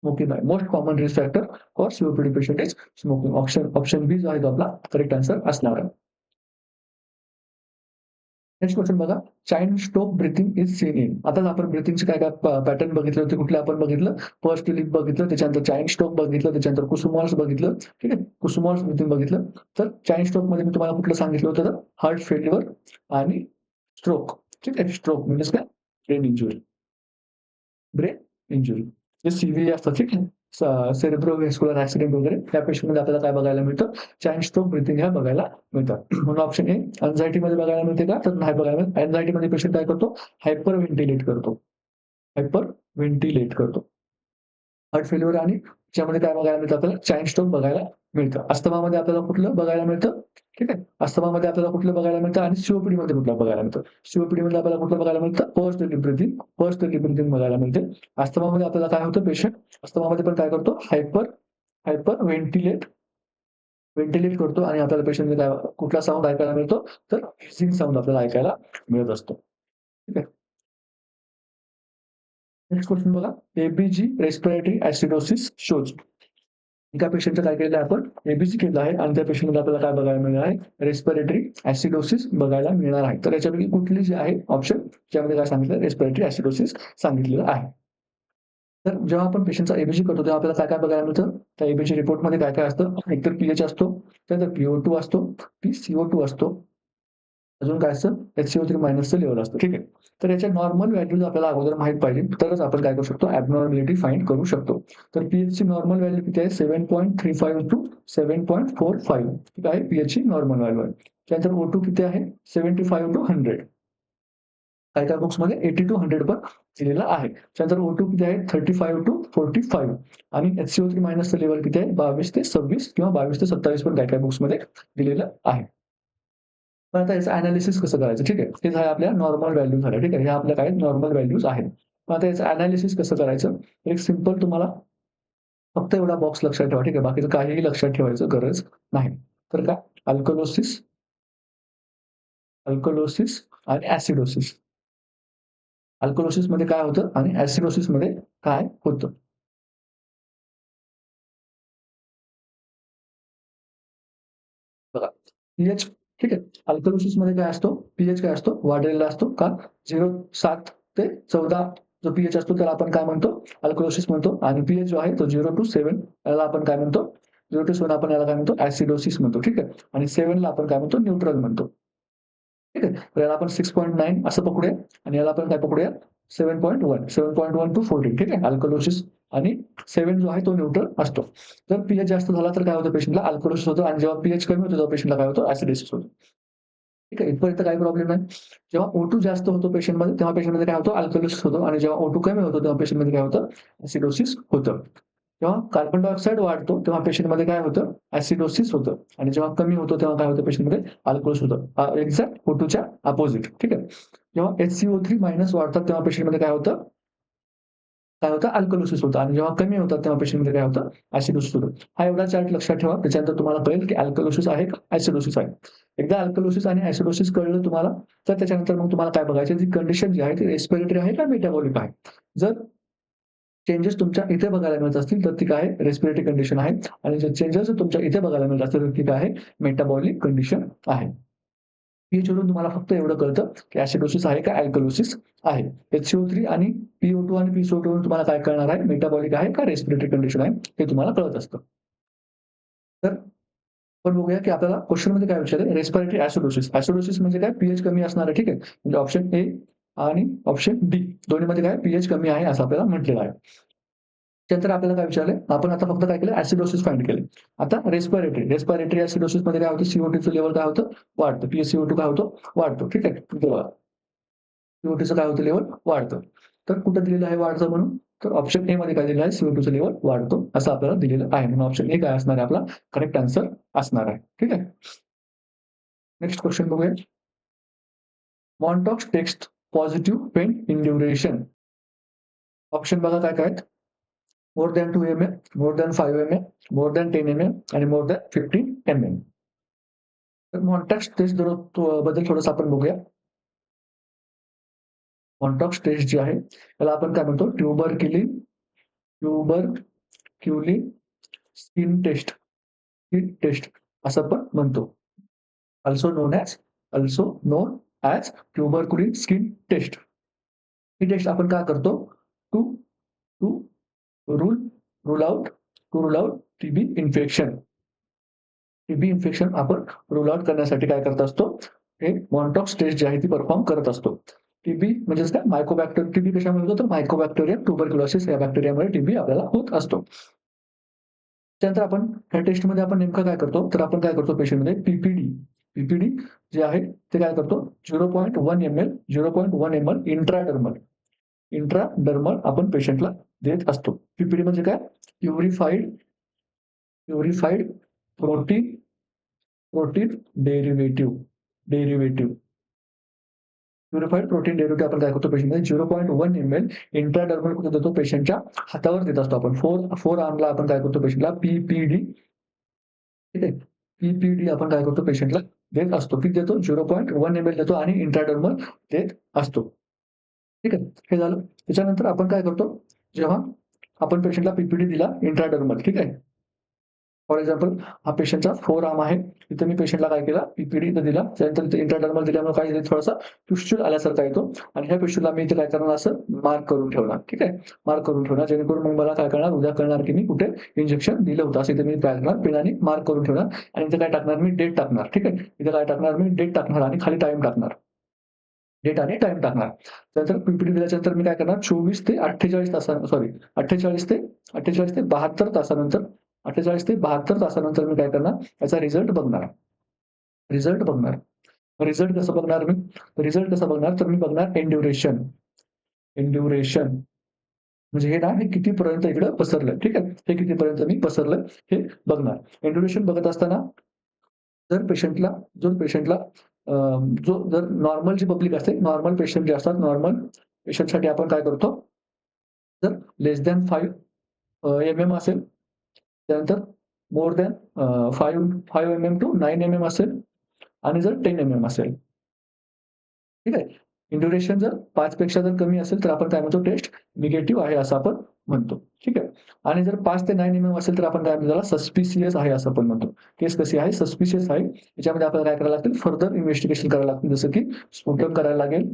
Most common risk factor for COPD patient is smoking. Option B जो आहे तो आपला करेक्ट आन्सर असणार आहे. नेक्स्ट क्वेश्चन बघा. Cheyne Stokes breathing is seen in. आता आपण ब्रीथिंगचे काय पॅटर्न बघितले होते, कुठले आपण बघितलं? फर्स्ट लिप बघितलं, त्याच्यानंतर चाइन स्टोक बघितलं, त्याच्यानंतर कुसुमॉल्स बघितलं. ठीक आहे. कुसुमॉल्स ब्रीथिंग बघितलं. तर चाइन स्टोक मध्ये मी तुम्हाला कुठलं सांगितलं होतं? तर हार्ट फेल्युअर आणि स्ट्रोक. ठीक आहे. स्ट्रोक म्हणजे काय? Brain injury. जे सीव्हीए असतात. ठीक आहे. सेरेब्रोव्हेस्क्युलर ॲक्सिडेंट वगैरे त्या पेशंटमध्ये आपल्याला काय बघायला मिळतं? चाइन स्ट्रोक ब्रीथिंग ह्या बघायला मिळतात. म्हणून ऑप्शन ए. अँक्झायटीमध्ये बघायला मिळते का? तर नाही बघायला मिळत. अँक्झायटीमध्ये पेशंट काय करतो? हायपर व्हेंटिलेट करतो. हार्ट फेल्युअर आणि त्याच्यामध्ये काय बघायला मिळतं आपल्याला? चाइन स्ट्रोक बघायला मिळतं. अस्थमामध्ये आपल्याला कुठलं बघायला मिळतं? ठीक आहे. अस्थमामध्ये आपल्याला कुठलं बघायला मिळतं आणि सीओपीडीमध्ये कुठलं बघायला मिळतं? सीओपीडीमध्ये आपल्याला कुठलं बघायला मिळतं? पर्सनली ब्रीथिंग बघायला मिळते. अस्थमामध्ये आपल्याला काय होतं? पेशंट अस्थमामध्ये पण काय करतो? हायपर व्हेंटिलेट करतो आणि आपल्याला पेशंटमध्ये काय कुठला साउंड ऐकायला मिळतो? तर व्हीझिंग साउंड आपल्याला ऐकायला मिळत असतो. ठीक आहे. नेक्स्ट क्वेश्चन बघा. ABG respiratory acidosis shows. एका पेशंटचं काय केलेलं आहे आपण? एबीजी केलं आहे आणि त्या पेशंटमध्ये आपल्याला काय बघायला मिळणार आहे? रेस्पिरेटरी ॲसिडोसिस बघायला मिळणार आहे. तर याच्यापैकी कुठली जी आहे ऑप्शन ज्यामध्ये काय सांगितलं? रेस्पिरेटरी ॲसिडोसिस सांगितलेलं आहे. तर जेव्हा आपण पेशंटचा एबीजी करतो तेव्हा आपल्याला काय बघायला मिळतं? त्या एबीजी रिपोर्टमध्ये काय असतं? एकतर पीएच असतो, त्यानंतर PO2 असतो, PCO2 असतो. अजून काय असतं? HCO3 मायनसचं लेव्हल असतं. ठीक आहे. तर याच्या नॉर्मल व्हॅल्यूज आपल्याला अगोदर माहीत पाहिजे, तरच आपण काय करू शकतो? ॲबनॉर्मॅलिटी फाइंड करू शकतो. तर पीएचची नॉर्मल व्हॅल्यू किती आहे? 7.35 टू 7.45 ठीक आहे. पीएचची नॉर्मल व्हॅल्यू आहे. त्यानंतर O2 किती आहे? 75 टू 100. काही बुक्समध्ये 80 टू 100 पण दिलेला आहे. त्यानंतर O2 किती आहे? 35 टू 45 आणि HCO3 मायनसचं लेव्हल किती आहे? 22 ते 26 किंवा 22 ते 27 पण काही बुक्समध्ये दिलेलं आहे. पण आता याचं एनालिसिस कसं करायचं? ठीक आहे. हे झालं आपल्या नॉर्मल व्हॅल्यू झाल्या. ठीक आहे. ह्या आपल्या काय नॉर्मल व्हॅल्यूज आहेत. पण आता याचं एनालिसिस कसं करायचं? एक सिंपल तुम्हाला फक्त एवढा बॉक्स लक्षात ठेवा. ठीक आहे. बाकीचं काहीही लक्षात ठेवायचं गरज नाही. तर काय? अल्कलोसिस आणि ॲसिडोसिस. अल्कलोसिसमध्ये काय होतं आणि ॲसिडोसिसमध्ये काय होतं? बघा. पीएच, ठीक आहे. अल्कलोसिस मध्ये काय असतो, पीएच काय असतो, वाढलेला असतो का 0.7 ते 14 जो पीएच असतो त्याला आपण काय म्हणतो, अल्कलोसिस म्हणतो. आणि पीएच जो आहे तो 0 to 7 याला आपण काय म्हणतो, 0 to 7 आपण याला काय म्हणतो, ऍसिडोसिस म्हणतो, ठीक आहे. आणि 7 ला आपण काय म्हणतो, न्यूट्रल म्हणतो, ठीक आहे. तर याला आपण 6.9 असं पकडूया आणि याला आपण काय पकडूया, 7.1 टू 14, ठीक आहे. अल्कलोसिस आणि 7 जो आहे तो न्यूट्रल असतो. जर पीएच जास्त झाला तर काय होतं, पेशंटला अल्कलोसिस होतं. आणि जेव्हा पीएच कमी होतो तेव्हा पेशंटला काय होतं, ऍसिडोसिस होतं, ठीक आहे. इथपर्यंत काही प्रॉब्लेम नाही. जेव्हा O2 जास्त होतो पेशंटमध्ये तेव्हा पेशंटमध्ये काय होतं, अल्कलोसिस होतो. आणि जेव्हा O2 कमी होतो तेव्हा पेशंटमध्ये काय होतं, ऍसिडोसिस होतं. जेव्हा कार्बन डायऑक्साईड वाढतो तेव्हा पेशंटमध्ये काय होतं, ऍसिडोसिस होतं. आणि जेव्हा कमी होतो तेव्हा काय होतं, पेशंटमध्ये अल्कलोसिस होतं. एक्झॅक्ट O2च्या अपोझिट, ठीक आहे. जेव्हा HCO3- वाढतात तेव्हा पेशंटमध्ये काय होतं, अल्कलोसिस होतं. आणि जेव्हा कमी होतात तेव्हा पेशंटमध्ये काय होतं, ऍसिडोसिस होतं. हा एवढा चार्ट लक्षात ठेवा. त्याच्यानंतर तुम्हाला कळेल की अल्कलोसिस आहे का ऍसिडोसिस आहे. एकदा अल्कलोसिस आणि ऍसिडोसिस कळलं तुम्हाला, तर त्याच्यानंतर मग तुम्हाला काय बघायचं, ती कंडिशन जी आहे ती रेस्पिरेटरी आहे का मेटाबॉलिक आहे. जर चेंजेस तुमच्या इथे बघायला मिळत असतील तर ती काय आहे, रेस्पिरेटरी कंडिशन आहे. आणि जर चेंजेस तुमच्या इथे बघायला मिळत असतील तर ती काय आहे, मेटाबॉलिक कंडिशन आहे. पीएच वरून तुम्हाला फक्त एवढं कळतं की ऍसिडोसिस आहे का अल्कलोसिस आहे. HCO3 आणि PO2 आणि PCO2 वरून तुम्हाला काय कळणार आहे, मेटाबॉलिक आहे का रेस्पिरेटरी कंडिशन आहे, हे तुम्हाला कळत असतं. तर आपण बघूया की आपल्याला क्वेश्चनमध्ये काय विचारलंय, रेस्पिरेटरी ऍसिडोसिस. ऍसिडोसिस म्हणजे काय, पीएच कमी असणार आहे, ठीक आहे. म्हणजे ऑप्शन ए आणि ऑप्शन डी दोन्हीमध्ये काय, पीएच कमी आहे असं आपल्याला म्हटलेलं आहे. त्यानंतर आपल्याला काय विचारलंय, आपण आता फक्त काय केलं, ऍसिडोसिस फाइंड केले. आता रेस्पिरेटरी ऍसिडोसिस मध्ये काय होतं, CO2चं लेवल काय होतं, वाढतं. PaCO2 काय होतो, वाढतो, ठीक आहे. बघा, CO2चं काय होतं, लेवल वाढतं. तर कुठं दिलेलं आहे वाढतं म्हणून, तर ऑप्शन ए मध्ये काय दिलेलं आहे, CO2चं लेवल वाढतो असं आपल्याला दिलेलं आहे. म्हणून ऑप्शन ए काय असणार आहे, आपला करेक्ट आन्सर असणार आहे, ठीक आहे. नेक्स्ट क्वेश्चन बघूया. Mantoux text positive pen इंड्युरेशन. Option बघा काय काय आहेत. मोर दॅन 2 mm, मोर than 5 mm, more than 10 mm आणि मोर दॅन 15 mm. तर मॉन्टॉक्स टेस्ट बद्दल थोडंसं आपण बघूया. मॉन्टॉक्स टेस्ट जी आहे त्याला आपण काय म्हणतो, ट्यूबरक्युलिन स्किन टेस्ट असं पण म्हणतो. Also known as tuberculin skin test. ही टेस्ट आपण काय करतो, to to rule rule out TB infection. TB infection आपण रूल आउट करण्यासाठी काय करत असतो, हे मॉन्टॉक्स टेस्ट जी आहे ती परफॉर्म करत असतो. टीबी म्हणजेच काय, मायकोबॅक्टेरियम. टीबी कशामुळे होतो, तर मायकोबॅक्टेरियम ट्युबरक्युलोसिस या बॅक्टेरियामुळे टीबी आपल्याला होत असतो. त्यानंतर आपण ह्या टेस्टमध्ये आपण नेमकं काय करतो, तर आपण काय करतो, पेशंटमध्ये पीपीडी जे आहे ते काय करतो, 0.1 ml इंट्राडर्मल आपण पेशंटला देत असतो. पीपीडी म्हणजे काय, purified protein derivative purified protein derivative आपण काय करतो, पेशंटमध्ये 0.1 ml इंट्राडर्मल कुठे देतो, पेशंटच्या हातावर देत असतो आपण. फोर आर्मला आपण काय करतो, पेशंटला पीपीडी, ठीक आहे. पीपीडी आपण काय करतो, पेशंटला देत असतो. किती देतो, 0.1 ml देतो आणि इंट्राडर्मल देत असतो, ठीक आहे. हे झालं. त्याच्यानंतर आपण काय करतो, जेव्हा आपण पेशंटला पीपीडी दिला इंट्राडर्मल, ठीक आहे. फॉर एक्झाम्पल हा पेशंटचा फोर आर्म आहे. इथे मी पेशंटला काय केला, पीपीडी इथं दिला. त्यानंतर इथे इंट्राडर्मल दिल्यामुळे काय झालं, थोडासा प्युस्ट्यूल आल्यासारखा येतो. आणि ह्या प्युस्ट्यूलला मी इथे काय करणार, असं मार्क करून ठेवणार, ठीक आहे. मार्क करून ठेवणार, जेणेकरून मग मला काय करणार, उद्या कळणार की मी कुठे इंजेक्शन दिलं होतं. असं इथे मी काय करणार, पेनाने मार्क करून ठेवणार. आणि इथे काय टाकणार, मी डेट टाकणार, ठीक आहे. इथे काय टाकणार, मी डेट टाकणार आणि खाली टाइम टाकणार. डेट आणि टाइम टाकणार. त्यानंतर पीपीडी दिल्याच्यानंतर मी काय करणार, 24 ते 48 तासानंतर, सॉरी 48 ते 72 तासानंतर, 48 ते 72 तासानंतर मी काय करणार, याचा रिझल्ट बघणार. रिझल्ट कसं बघणार मी, तर मी बघणार एन्ड्युरेशन म्हणजे हे ना, हे कितीपर्यंत इकडं पसरलं, ठीक आहे. हे कितीपर्यंत मी पसरलं हे बघणार. एन्ड्युरेशन बघत असताना जर पेशंटला जो जर नॉर्मल जी पब्लिक असते, नॉर्मल पेशंट जे असतात, नॉर्मल पेशंटसाठी आपण काय करतो, जर लेस दॅन 5 mm असेल, त्यानंतर more than 5 mm to 9 mm असेल आणि जर 10 mm असेल, ठीक आहे. ड्युरेशन जर 5 पेक्षा जर कमी असेल तर आपण काय म्हणतो, टेस्ट निगेटिव्ह आहे असं आपण म्हणतो. ठीक आहे. आणि जर 5 ते 9 असेल तर आपण काय म्हणतो त्याला सस्पिशियस आहे असं पण म्हणतो. केस कशी आहे? सस्पिशियस आहे. याच्यामध्ये आपल्याला काय करायला लागतील? फर्दर इन्व्हेस्टिगेशन करायला लागतील. जसं की स्पुटम करायला लागेल,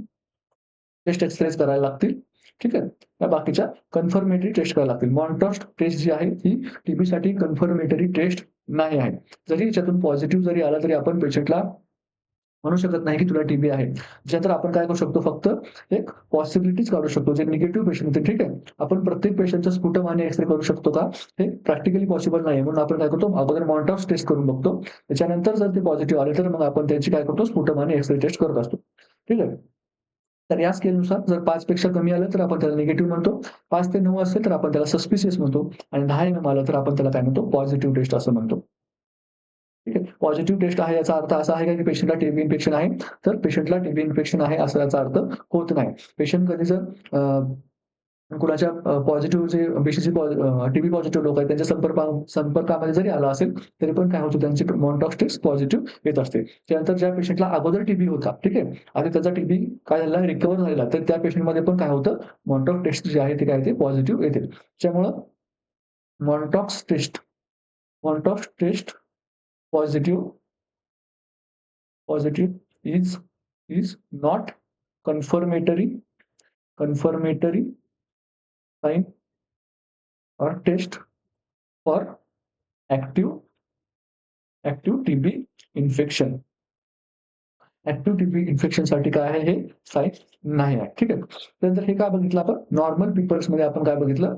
टेस्ट एक्सरेज करायला लागतील. ठीक आहे. या बाकीच्या कन्फर्मेटरी टेस्ट करायला लागतील. मॉन्टॉस्ट टेस्ट जी आहे ही टीबीसाठी कन्फर्मेटरी टेस्ट नाही आहे. जरी याच्यातून पॉझिटिव्ह जरी आला तरी आपण पेशंटला म्हणू शकत नाही की तुला टीबी आहे. त्याच्यानंतर आपण काय करू शकतो फक्त एक पॉसिबिलिटीज काढू शकतो. जे निगेटिव्ह पेशंट होते, ठीक आहे. आपण प्रत्येक पेशंटचा स्पुटम आणि एक्स-रे करू शकतो का? हे प्रॅक्टिकली पॉसिबल नाही. म्हणून आपण काय करतो अगोदर मॉन्टॉस टेस्ट करून बघतो. त्याच्यानंतर जर ते पॉझिटिव्ह आले तर मग आपण त्यांची काय करतो स्पुटम आणि एक्स-रे टेस्ट करत असतो. ठीक आहे. तर या स्केलनुसार जर 5 पेक्षा कमी आलं तर आपण त्याला निगेटिव्ह म्हणतो. 5 ते 9 असेल तर आपण त्याला सस्पिशियस म्हणतो आणि 10 आलं तर आपण त्याला काय म्हणतो पॉझिटिव्ह टेस्ट असं म्हणतो. ठीक आहे. पॉझिटिव्ह टेस्ट आहे याचा अर्थ असा आहे का की पेशंटला टीबी इन्फेक्शन आहे, तर पेशंटला टीबी इन्फेक्शन आहे असा याचा अर्थ होत नाही. पेशंट कधी जर कुणाच्या पॉझिटिव्ह जे टीबी पॉझिटिव्ह लोक आहेत त्यांच्या संपर्कामध्ये जरी आला असेल, तरी पण काय होतं त्यांची मॉन्टॉक्स टेस्ट पॉझिटिव्ह येत असते. त्यानंतर ज्या पेशंटला अगोदर टीबी होता, ठीक आहे. आणि त्याचा टीबी काय झाला रिकव्हर झालेला, तर त्या पेशंटमध्ये पण काय होतं मॉन्टॉक्स टेस्ट जी आहे ती काय येते पॉझिटिव्ह येते. त्यामुळं Mantoux test Mantoux test positive positive is not confirmatory sign or test for active TB infection. Active TB इन्फेक्शनसाठी काय आहे हे साईन नाही आहे. ठीक आहे. त्यानंतर हे काय बघितलं आपण नॉर्मल पीपल्समध्ये आपण काय बघितलं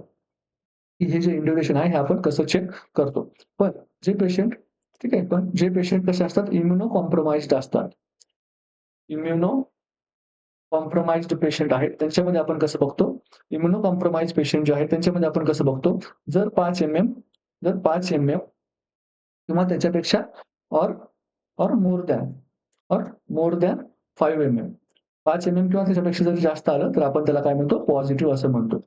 की हे जे इंड्युरेशन आहे हे आपण कसं चेक करतो. पण जे पेशंट ठीक आहे, पण जे पेशंट कसे असतात इम्युनो कॉम्प्रोमाइज्ड असतात. इम्युनो कॉम्प्रोमाइज्ड पेशंट आहेत, त्यांच्यामध्ये आपण कसं बघतो? इम्युनो कॉम्प्रोमाइज्ड पेशंट जे आहेत, त्यांच्यामध्ये आपण कसं बघतो? जर 5 एम-एम किंवा त्याच्यापेक्षा or or more than 5 MM. 5 MM किंवा त्याच्यापेक्षा जर जास्त आलं, तर आपण त्याला काय म्हणतो? पॉझिटिव्ह असं म्हणतो.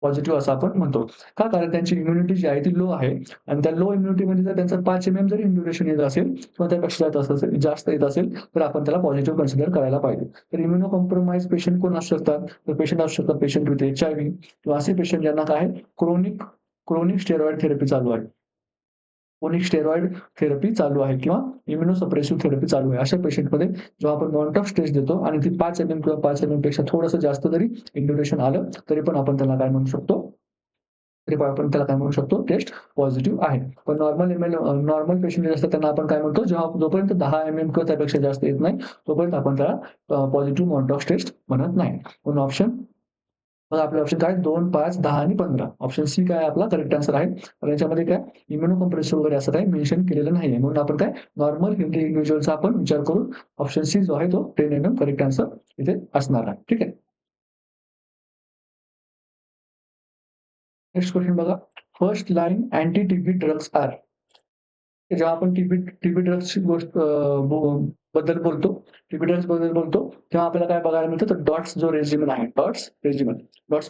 पॉझिटिव्ह असं आपण म्हणतो. का? कारण त्यांची इम्युनिटी जी आहे ती लो आहे आणि त्या लो इम्युनिटीमध्ये जर त्यांचा 5 एम-एम जरी ड्युरेशन येत असेल किंवा त्यापेक्षा जास्त येत असेल, तर आपण त्याला पॉझिटिव्ह कन्सिडर करायला पाहिजे. तर इम्युनो कॉम्प्रोमाइज पेशंट कोण असू शकतात? तर पेशंट असू शकतात पेशंट विथ एच-आय-व्ही किंवा असे पेशंट ज्यांना काय आहे क्रोनिक स्टेरॉइड थेरपी चालू आहे. क्रोनिक स्टेरॉइड थेरपी चालू आहे किंवा इम्युनोसप्रेसिव्ह थेरपी चालू आहे. अशा पेशंटमध्ये जेव्हा आपण मॉन्टॉक्स टेस्ट देतो आणि ती 5 एम-एम किंवा 5 एम-एम पेक्षा थोडंसं जास्त जरी ड्युरेशन आलं, तरी पण आपण त्याला काय म्हणू शकतो? टेस्ट पॉझिटिव्ह आहे. पण नॉर्मल पेशंट जे असतात त्यांना आपण काय म्हणतो? जोपर्यंत 10 एम-एम किंवा त्यापेक्षा जास्त येत नाही, तोपर्यंत आपण त्याला पॉझिटिव्ह मॉन्टॉक्स टेस्ट म्हणत नाही. पण मग आपले ऑप्शन काय 2, 5, 10 आणि 15. ऑप्शन सी काय आपला करेक्ट आन्सर आहे. तर याच्यामध्ये काय इम्युनो कम्प्रेसिव्ह वगैरे असं काही मेन्शन केलेलं नाहीये. म्हणून आपण काय नॉर्मल हेल्दी इंडिव्हिज्युअलचा आपण विचार करून ऑप्शन सी जो आहे तो 10 एम-एम करेक्ट आन्सर इथे असणार आहे. ठीक आहे. नेक्स्ट क्वेश्चन बघा. First line anti TB drugs are. जेव्हा आपण टीबी ड्रग्सची बद्दल बोलतो, टीबी ड्रग्स बद्दल बोलतो, तेव्हा आपल्याला काय बघायला मिळतं तर डॉट्स जो रेजिमेन आहे, डॉट्स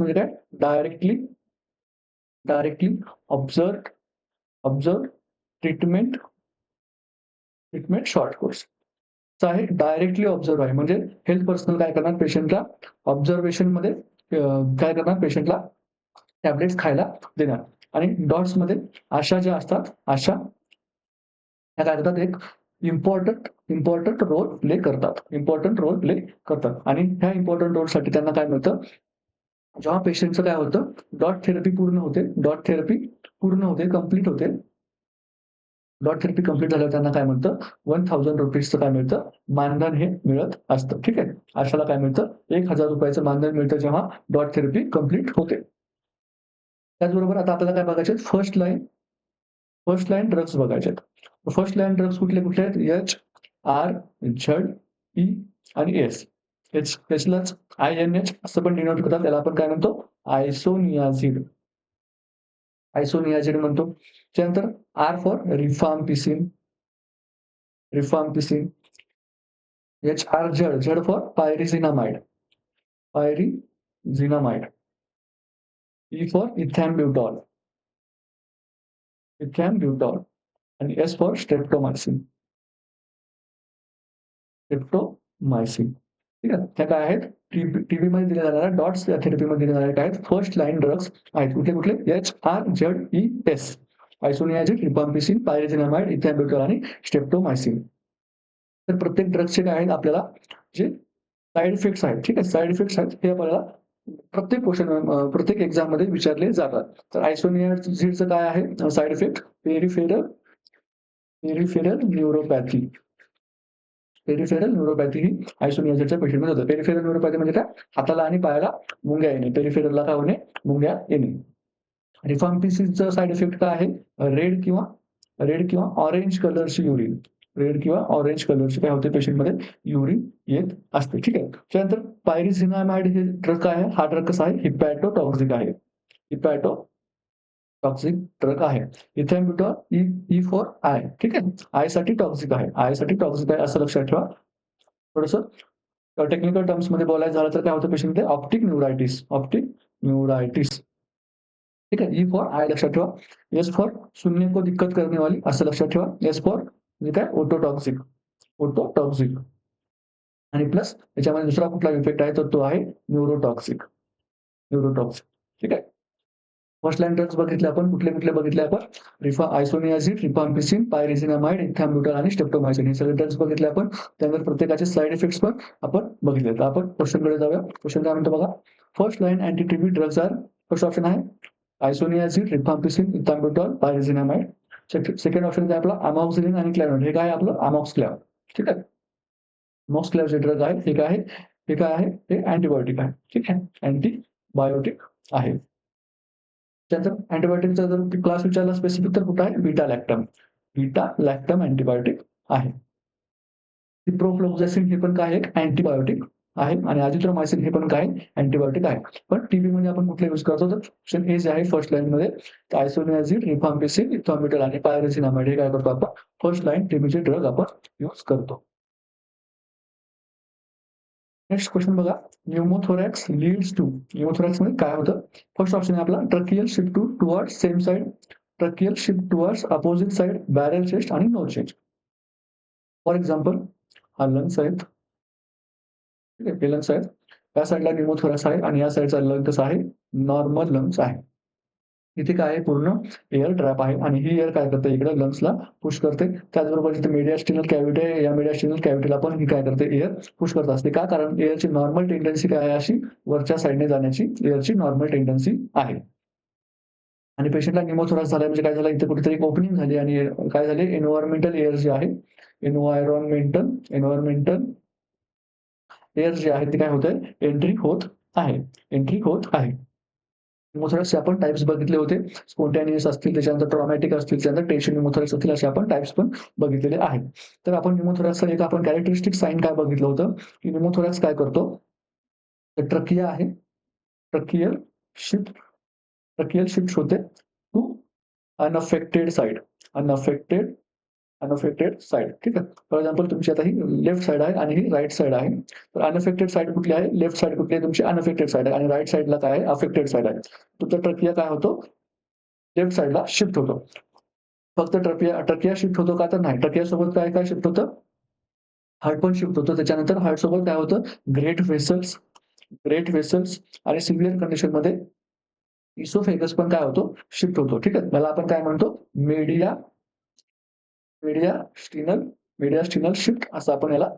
म्हणजे काय? Directly observe treatment short course. आहे डायरेक्टली ऑब्झर्व्ह आहे. म्हणजे हेल्थ पर्सनल काय करणार पेशंटला ऑब्झर्वेशनमध्ये काय करणार पेशंटला टॅब्लेट्स खायला देणार आणि डॉट्समध्ये अशा ज्या असतात, अशा त्या काय करतात एक इम्पोर्टंट रोल प्ले करतात आणि ह्या इम्पोर्टंट रोलसाठी त्यांना काय मिळतं? जेव्हा पेशंटचं काय होतं, डॉट थेरपी पूर्ण होते, कंप्लीट होते. डॉट थेरपी कंप्लीट झाल्यावर त्यांना काय मिळतं? ₹1000 काय मिळतं? मानधन हे मिळत असतं. ठीक आहे. अशाला काय मिळतं? ₹1000 मानधन मिळतं जेव्हा डॉट थेरपी कंप्लीट होते. त्याचबरोबर आता आपल्याला काय बघायचे आहेत? फर्स्ट लाईन ड्रग्स बघायचे आहेत. फर्स्ट लाईन ड्रग्स कुठले आहेत? एच, आर, झेड, ई आणि एस. एचलाच INH असं पण डिनोट करतात. त्याला आपण काय म्हणतो? आयसोनियाझिड म्हणतो. त्यानंतर R for rifampicin. Z for pyrazinamide. E for ethambutol आणि एस फॉर स्ट्रेप्टोमायसिन. ठीक आहे. त्या काय आहेत? टीबी मध्ये दिल्या जाणाऱ्या डॉट्स थेरपीमध्ये दिल्या जाणाऱ्या काय आहेत? फर्स्ट लाईन ड्रग्स आहेत. कुठले? HRZES, आयसोनियाझिड, रिफाम्पिसिन, पायरिझिनामाइड, इथॅम्ब्युटोल आणि स्ट्रेप्टोमायसिन. तर प्रत्येक ड्रग्सचे काय आहेत आपल्याला जे साइड इफेक्ट्स आहेत, ठीक आहे. साइड इफेक्ट्स आहेत हे आपल्याला प्रत्येक प्रत्येक एक्झाममध्ये विचारले जातात. तर आयसोनियाझिडचं काय आहे side effect? Peripheral neuropathy. Peripheral neuropathy ही आयसोनियाझिडच्या पेशंटमध्ये होतं. पेरिफेरल न्यूरोपॅथी म्हणजे काय? हाताला आणि पायाला मुंग्या येणे. पेरिफेरलला काय होणे? मुंग्या येणे. रिफाम्पिसिनचा साइड इफेक्ट काय आहे? रेड किंवा ऑरेंज कलरची युरिन. रेड किंवा ऑरेंज कलरची काय होते पेशंटमध्ये? युरिन येत असते. ठीक आहे. त्यानंतर पायरिझिनामाइड हे ड्रग काय आहे? हा ड्रग कसा आहे? हिपॅटोटॉक्सिक आहे. हिपॅटोटॉक्सिक ड्रग आहे. इथॅम्ब्युटॉल ई फॉर आय. ठीक आहे. आयसाठी टॉक्सिक आहे. आयसाठी टॉक्सिक आहे असं लक्षात ठेवा. थोडंसं टेक्निकल टर्म्समध्ये बोलायचं झालं तर काय होतं पेशंटमध्ये? ऑप्टिक न्यूरायटिस. ऑप्टिक न्यूरायटिस. ठीक है। ई फॉर आय लक्षात ठेवा. एस फॉर सुनने को दिक्कत करने वाली असं लक्षात ठेवा. एस फॉर म्हणजे काय? ओटोटॉक्सिक. ओटोटॉक्सिक आणि प्लस त्याच्यामध्ये दुसरा कुठला इफेक्ट आहे तर तो आहे न्यूरोटॉक्सिक. न्यूरोटॉक्सिक. ठीक आहे. फर्स्ट लाईन ड्रग्स बघितले आपण. कुठले बघितले आपण? आयसोनियाझिड, रिफाम्पिसिन, पायरिझिनामाइड, इथॅम्ब्युटॉल आणि स्ट्रेप्टोमायसिन हे सगळे ड्रग्स बघितले आपण. त्यानंतर प्रत्येकाचे साइड इफेक्ट्स पण आपण बघितले. तर आपण क्वेश्चनकडे जाऊया. क्वेश्चन काय म्हणतो बघा. First line anti TB drugs are first option आहे isoniazid, rifampicin, ethambutol, pyrazinamide. Second option आहे आपला अमॉक्सिलिन आणि क्लॅव्हर. हे काय आहे आपलं? अमॉक्सक्लॅव्ह. ठीक आहे. अमॉक्सक्लॅव्ह जे ड्रग आहे हे काय आहे? हे काय आहे? हे अँटिबायोटिक आहे. ठीक आहे. अँटिबायोटिक आहे. त्यानंतर अँटिबायोटिकचा जर क्लास विचारला स्पेसिफिक तर कुठं आहे? बीटा लॅक्टम. बीटा लॅक्टम अँटिबायोटिक आहे. सिप्रोफ्लोक्सासिन हे पण काय आहे? अँटिबायोटिक आहे आणि अझिथ्रोमायसिन हे पण काय? अँटिबायोटिक आहे. पण टीबी मध्ये आपण कुठले यूज करतो? तर ऑप्शन ए जे आहे फर्स्ट लाईन मध्ये आयसोनियाझिड, रिफाम्पिसिन, इथॅम्ब्युटॉल आणि पायरिझिनामाइड हे काय करतो आपण? फर्स्ट लाईन टीबीचे ड्रग आपण यूज करतो. नेक्स्ट क्वेश्चन बघा. न्यूमोथोरॅक्स लीड्स टू. न्यूमोथोरॅक्स मध्ये काय होतं? फर्स्ट ऑप्शन आहे आपला tracheal shift to towards same side, tracheal shift towards opposite side, barrel chest आणि नो चेस्ट. फॉर एक्झाम्पल हा लंग्स आहेत. ठीक आहे. हे लंग्स आहेत. या साइडला न्यूमोथोरॅक्स आहे आणि या साइडचा लंग कसा आहे? नॉर्मल लंग्स आहे. इथे काय आहे? पूर्ण एअर ट्रॅप आहे आणि ही एअर काय करते? इकडे लंग्सला पुश करते. त्याचबरोबर जिथे मेडियास्टिनल कॅव्हिटी आहे, या मेडियास्टिनल कॅव्हिटीला पण ही काय करते? एअर पुश करत असते. का? कारण एअरची नॉर्मल टेंडन्सी काय आहे? अशी वरच्या साइडने जाण्याची एअरची नॉर्मल टेंडन्सी आहे. आणि पेशंटला न्यूमोथोरॅक्स झालाय म्हणजे काय झालं? इथे कुठेतरी एक ओपनिंग झाली आणि काय झाले? एन्व्हायर्नमेंटल एअर जे आहे, एन्व्हायर्नमेंटल एअर जे आहे ते काय होतंय? एंट्री होत आहे. एंट्री होत आहे. न्यूमोथोरॅक्सचे आपण टाइप्स बघितले होते. स्पॉन्टेनियस असतील, त्याच्यानंतर ट्रॉमॅटिक असतील, त्यानंतर टेन्शन न्यूमोथोरॅक्स असतील असे आपण टाइप्स पण बघितलेले आहेत. तर आपण न्यूमोथोरॅक्सचा एक आपण कॅरेक्टरिस्टिक साइन काय बघितलं होतं, की न्यूमोथोरॅक्स काय करतो? तर ट्रकिया आहे. ट्रकियल शिफ्ट ट्रकियल शिफ्ट होते to unaffected side. Unaffected unaffected side. ठीक आहे. फॉर एक्झाम्पल तुमची आता ही लेफ्ट साइड आहे आणि ही राइट साइड आहे. तर अनअफेक्टेड साइड कुठली आहे? लेफ्ट साइड कुठली आहे तुमची? अनअफेक्टेड साइड आहे आणि राइट साइडला काय आहे? अफेक्टेड साइड आहे. तुमचा ट्रकिया काय होतो? लेफ्ट साइडला शिफ्ट होतो. फक्त ट्रकिया शिफ्ट होतो का? तर नाही. ट्रकियासोबत काय शिफ्ट होतं? हार्ट पण शिफ्ट होतो. त्याच्यानंतर हार्टसोबत काय होतं? ग्रेट व्हेसल्स ग्रेट व्हेसल्स आणि सिव्हिअर कंडिशनमध्ये इसोफेगस पण काय होतो? शिफ्ट होतो. ठीक आहे. त्याला आपण काय म्हणतो? मीडिया मीडियास्टिनल मीडियास्टिनल शिफ्ट असं आपण याला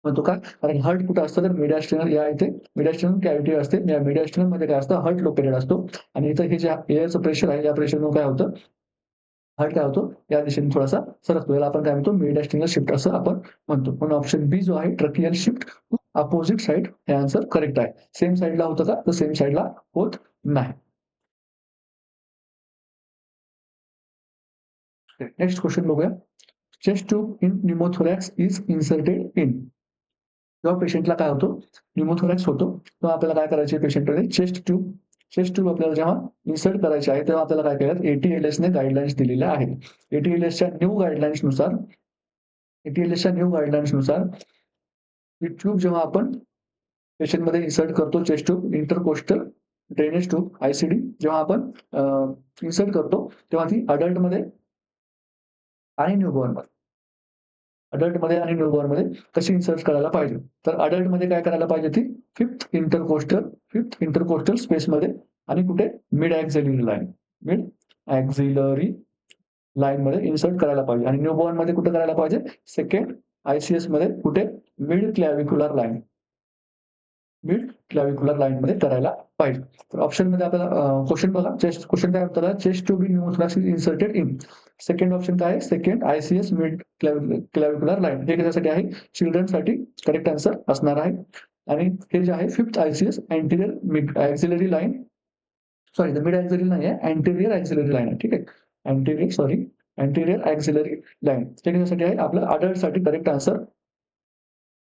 म्हणतो का? कारण हार्ट कुठं असतं? तर मीडियास्टिनल या इथे मीडियास्टिनल कॅव्हिटी असते. या मीडियास्टिनलमध्ये काय असतं? हार्ट लोकेटेड असतो आणि इथं हे जे एअरचं प्रेशर आहे, या प्रेशरमुळे काय होतं? हार्ट काय होतो? या दिशेने थोडासा सरकतो. याला आपण काय म्हणतो? मीडियास्टिनल शिफ्ट असं आपण म्हणतो. म्हणून ऑप्शन बी जो आहे ट्रकियल शिफ्ट अपोझिट साइड हे आन्सर करेक्ट आहे. सेम साइडला होतं का? तर सेम साइडला होत नाही. नेक्स्ट क्वेश्चन बघूया. Chest tube in pneumothorax is inserted in. जेव्हा पेशंटला काय होतो? न्यूमोथोरॅक्स होतो, तेव्हा आपल्याला काय करायचे पेशंटमध्ये चेस्ट ट्यूब आपल्याला जेव्हा इन्सर्ट करायची आहे, तेव्हा आपल्याला काय केलं? ATLSने गाईडलाईन्स दिलेल्या आहेत. ATLSच्या न्यू गाईडलाईन्सनुसार ATLSच्या न्यू गाईडलाईन्सनुसार ही ट्यूब जेव्हा आपण पेशंटमध्ये इन्सर्ट करतो, chest tube, intercostal drainage tube, ICD जेव्हा आपण इन्सर्ट करतो, तेव्हा ती अडल्टमध्ये आणि न्यूबॉर्नमध्ये अडल्टमध्ये आणि न्यूबॉर्नमध्ये कशी इन्सर्ट करायला पाहिजे. तर अडल्टमध्ये काय करायला पाहिजे ती फिफ्थ इंटरकोस्टल स्पेसमध्ये आणि कुठे मिड ॲक्झिलरी लाईनमध्ये इन्सर्ट करायला पाहिजे आणि न्यूबॉर्नमध्ये कुठे करायला पाहिजे सेकंड आय-सी-एसमध्ये कुठे मिड क्लॅव्हिक्युलर लाईनमध्ये करायला पाहिजे. तर ऑप्शनमध्ये आपल्याला क्वेश्चन बघा. क्वेश्चन काय उत्तर आहे? Chest tube pneumothorax is inserted in. Second option काय आहे? Second ICS mid clavicular line. हे कशासाठी आहे? चिल्ड्रनसाठी करेक्ट आन्सर असणार आहे. आणि हे जे आहे fifth I-C-S anterior mid auxiliary line, sorry mid auxiliary नाही आहे, अँटेरियर ॲक्झिलरी लाईन आहे. ठीक आहे. Anterior auxiliary line. हे कशासाठी आहे? आपलं अडल्टसाठी करेक्ट आन्सर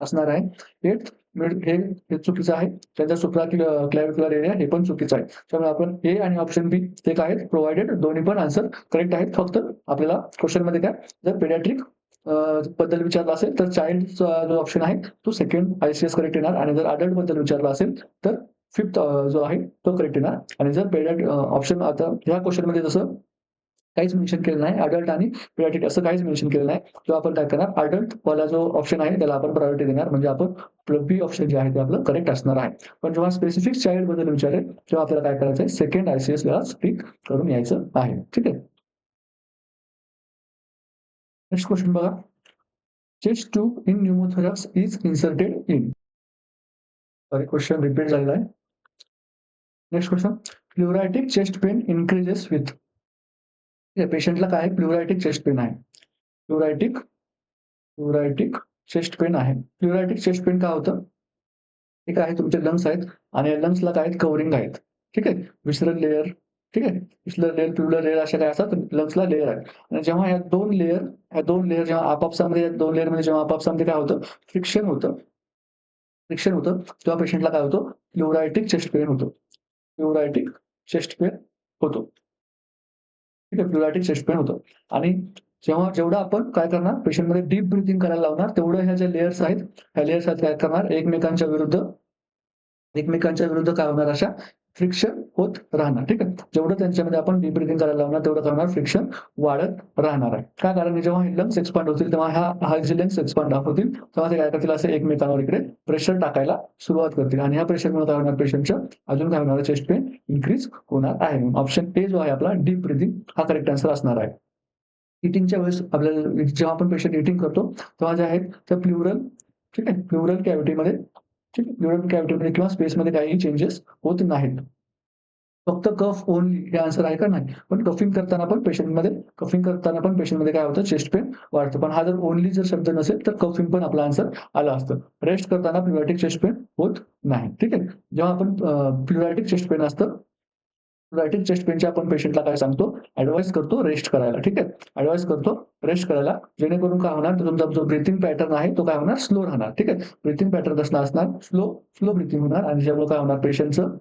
असणार आहे. एट मिड हे चुकीचं आहे. त्यांचा सुप्रा क्लॅव्हिक्युलर एरिया हे पण चुकीचं आहे. त्यामुळे आपण ए आणि ऑप्शन बी हे काय आहेत? प्रोव्हाइडेड दोन्ही पण आन्सर करेक्ट आहेत. फक्त आपल्याला क्वेश्चनमध्ये काय जर पेडियाट्रिक बद्दल विचारलं असेल तर चाइल्डचा जो ऑप्शन आहे तो सेकंड आय-सी-एस करेक्ट येणार आणि जर अडल्ट बद्दल विचारलं असेल तर फिफ्थ जो आहे तो करेक्ट येणार. आणि जर ऑप्शन आता ह्या क्वेश्चनमध्ये जसं काहीच मेन्शन केलं नाही, अडल्ट आणि पेडियाट्रिक असं काहीच मेन्शन केलं नाही, तेव्हा आपण काय करणार? अडल्ट वाला जो ऑप्शन आहे त्याला आपण प्रायोरिटी देणार. म्हणजे आपण बी ऑप्शन जे आहे ते आपलं करेक्ट असणार आहे. पण जेव्हा स्पेसिफिक चाइल्ड बद्दल विचारेल तेव्हा आपल्याला काय करायचं आहे? सेकंड आय-सी-एस ला टिक करून यायचं आहे. ठीक आहे. नेक्स्ट क्वेश्चन बघा. Chest tube in pneumothorax is inserted in. Sorry, question repeat झालेला आहे. Next question. Pleuritic chest pain increases with. पेशंटला काय आहे? प्लुरायटिक चेस्ट पेन आहे. प्लुरायटिक चेस्ट पेन आहे. प्लुरायटिक चेस्ट पेन का होतं? हे काय आहे? तुमचे लंग्स आहेत आणि लंग्सला काय आहेत? कव्हरिंग आहेत. ठीक आहे. विसरल लेयर, ठीक आहे. विसरल लेयर, ट्युबुलर लेयर अशा काय असतात? लंग्सला लेयर आहेत. आणि जेव्हा ह्या दोन लेयर जेव्हा आपापसामध्ये या दोन लेयरमध्ये जेव्हा आपापसामध्ये काय होतं? फ्रिक्शन होतं, तेव्हा पेशंटला काय होतं? प्लुरायटिक चेस्ट पेन होतो. प्लुरायटिक चेस्ट पेन होतो. ठीक आहे. प्लुरायटिक चेस्ट पेन होतं. आणि जेवढं आपण काय करणार? पेशंटमध्ये डीप ब्रीथिंग करायला लावणार तेवढं ह्या ज्या लेयर्स आहेत, ह्या लेयर्स आहेत काय करणार? एकमेकांच्या विरुद्ध काय होणार? अशा फ्रिक्शन होत राहणार. ठीक आहे. जेवढं त्यांच्यामध्ये आपण डीप ब्रीथिंग करायला लावणार तेवढं काय होणार? फ्रिक्शन वाढत राहणार आहे. का? कारण जेव्हा हे लंग्स एक्सपांड होतील तेव्हा हा जे लंग्स एक्सपांड होतील तेव्हा ते काय करतील? असे एकमेकांवर इकडे प्रेशर टाकायला सुरुवात करतील आणि ह्या प्रेशरमुळे काय होणार? पेशंटचं अजून काय होणार? चेस्ट पेन इन्क्रीज होणार आहे. ऑप्शन ए जो आहे आपला डीप ब्रीथिंग हा करेक्ट आन्सर असणार आहे. ईटिंगच्या वेळेस आपल्याला जेव्हा आपण पेशंट ईटिंग करतो तेव्हा जे आहेत त्या प्लुरल, ठीक आहे, प्लुरल कॅव्हिटीमध्ये, ठीक आहे, प्लुरल कॅव्हिटीमध्ये किंवा स्पेसमध्ये काहीही चेंजेस होत नाहीत. फक्त कफ ओन्ली हे आन्सर आहे का? नाही. पण कफिंग करताना पण पेशंटमध्ये काय होतं? चेस्ट पेन वाढतं. पण हा जर ओन्ली जर शब्द नसेल तर कफिंग पण आपला आन्सर आलं असतं. रेस्ट करताना प्लुरॅटिक चेस्ट पेन होत नाही. ठीक आहे. जेव्हा आपण प्लुरॅटिक चेस्ट पेन असतं, प्लुरॅटिक चेस्ट पेनच्या आपण पेशंटला काय सांगतो? ॲडवाइस करतो रेस्ट करायला. ठीक आहे. ॲडवाइस करतो रेस्ट करायला. जेणेकरून काय होणार? तर तुमचा जो ब्रीथिंग पॅटर्न आहे तो काय होणार? स्लो राहणार. ठीक आहे. ब्रीथिंग पॅटर्न कसला असणार? स्लो ब्रीथिंग होणार आणि ज्यामुळे काय होणार? पेशंटचं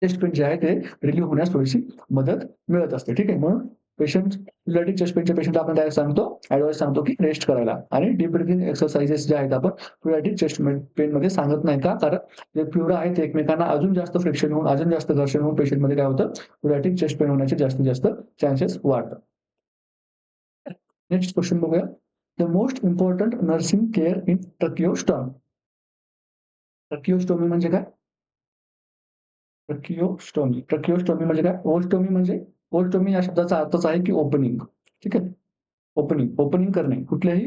चेस्ट पेन जे आहे ते रिलीव्ह होण्यास थोडीशी मदत मिळत असते. ठीक आहे. म्हणून प्लुरॅटिक चेस्ट पेनच्या पेशंटला आपण काय सांगतो? ॲडवाइस सांगतो की रेस्ट करायला आणि डीप ब्रीथिंग एक्सरसाइजेस जे आहेत आपण प्लुरॅटिक चेस्ट पेनमध्ये सांगत नाही. का? कारण जे प्लुरा आहेत ते एकमेकांना अजून जास्त फ्रिक्शन होऊन, अजून जास्त घर्षण होऊन पेशंटमध्ये काय होतं? प्लुरॅटिक चेस्ट पेन होण्याचे जास्तीत जास्त चान्सेस वाढतात. नेक्स्ट क्वेश्चन बघूया. The most important nursing care in tracheostomy. Tracheostomy म्हणजे काय? ट्रकिओस्टॉमी म्हणजे काय? ओस्टोमी या शब्दाचा अर्थच आहे की ओपनिंग. ठीक आहे. ओपनिंग करणे. कुठल्याही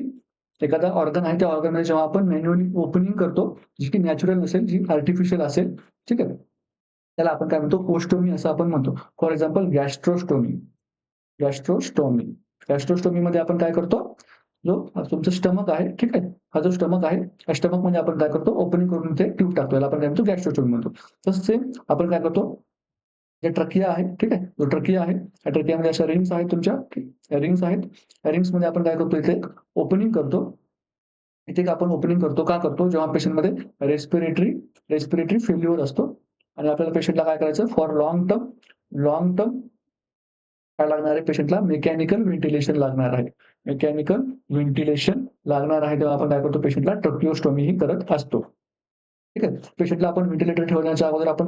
एखादा ऑर्गन आहे त्या ऑर्गनमध्ये जेव्हा आपण मॅन्युअली ओपनिंग करतो, जी की नॅचरल नसेल, जी आर्टिफिशियल असेल, ठीक आहे. त्याला आपण काय म्हणतो? ओस्टोमी असं आपण म्हणतो. For example गॅस्ट्रोस्टोमी. गॅस्ट्रोस्टोमीमध्ये आपण काय करतो? जो तुमचं स्टमक आहे, ठीक आहे. हा जो स्टमक आहे, त्या स्टमकमध्ये आपण काय करतो? ओपनिंग करून ते ट्यूब टाकतो. याला आपण काय म्हणतो? गॅस्ट्रोस्टोमी म्हणतो. तसंच सेम आपण काय करतो? जे ट्रकिया आहे, ठीक आहे. जो ट्रकिया आहे, त्या ट्रकियामध्ये अशा रिंग्स आहेत तुमच्या, या रिंग्स आहेत. या रिंग्समध्ये आपण काय करतो? इथे ओपनिंग करतो. इथे आपण ओपनिंग करतो. का करतो? जेव्हा पेशंटमध्ये रेस्पिरेटरी फेल्युअर असतो आणि आपल्याला पेशंटला काय करायचं? फॉर लाँग टर्म काय लागणार आहे? पेशंटला मेकॅनिकल व्हेंटिलेशन लागणार आहे. तेव्हा आपण काय करतो? पेशंटला ट्रकिओस्टोमी ही करत असतो. ठीक आहे. पेशंटला आपण व्हेंटिलेटर ठेवण्याच्या अगोदर आपण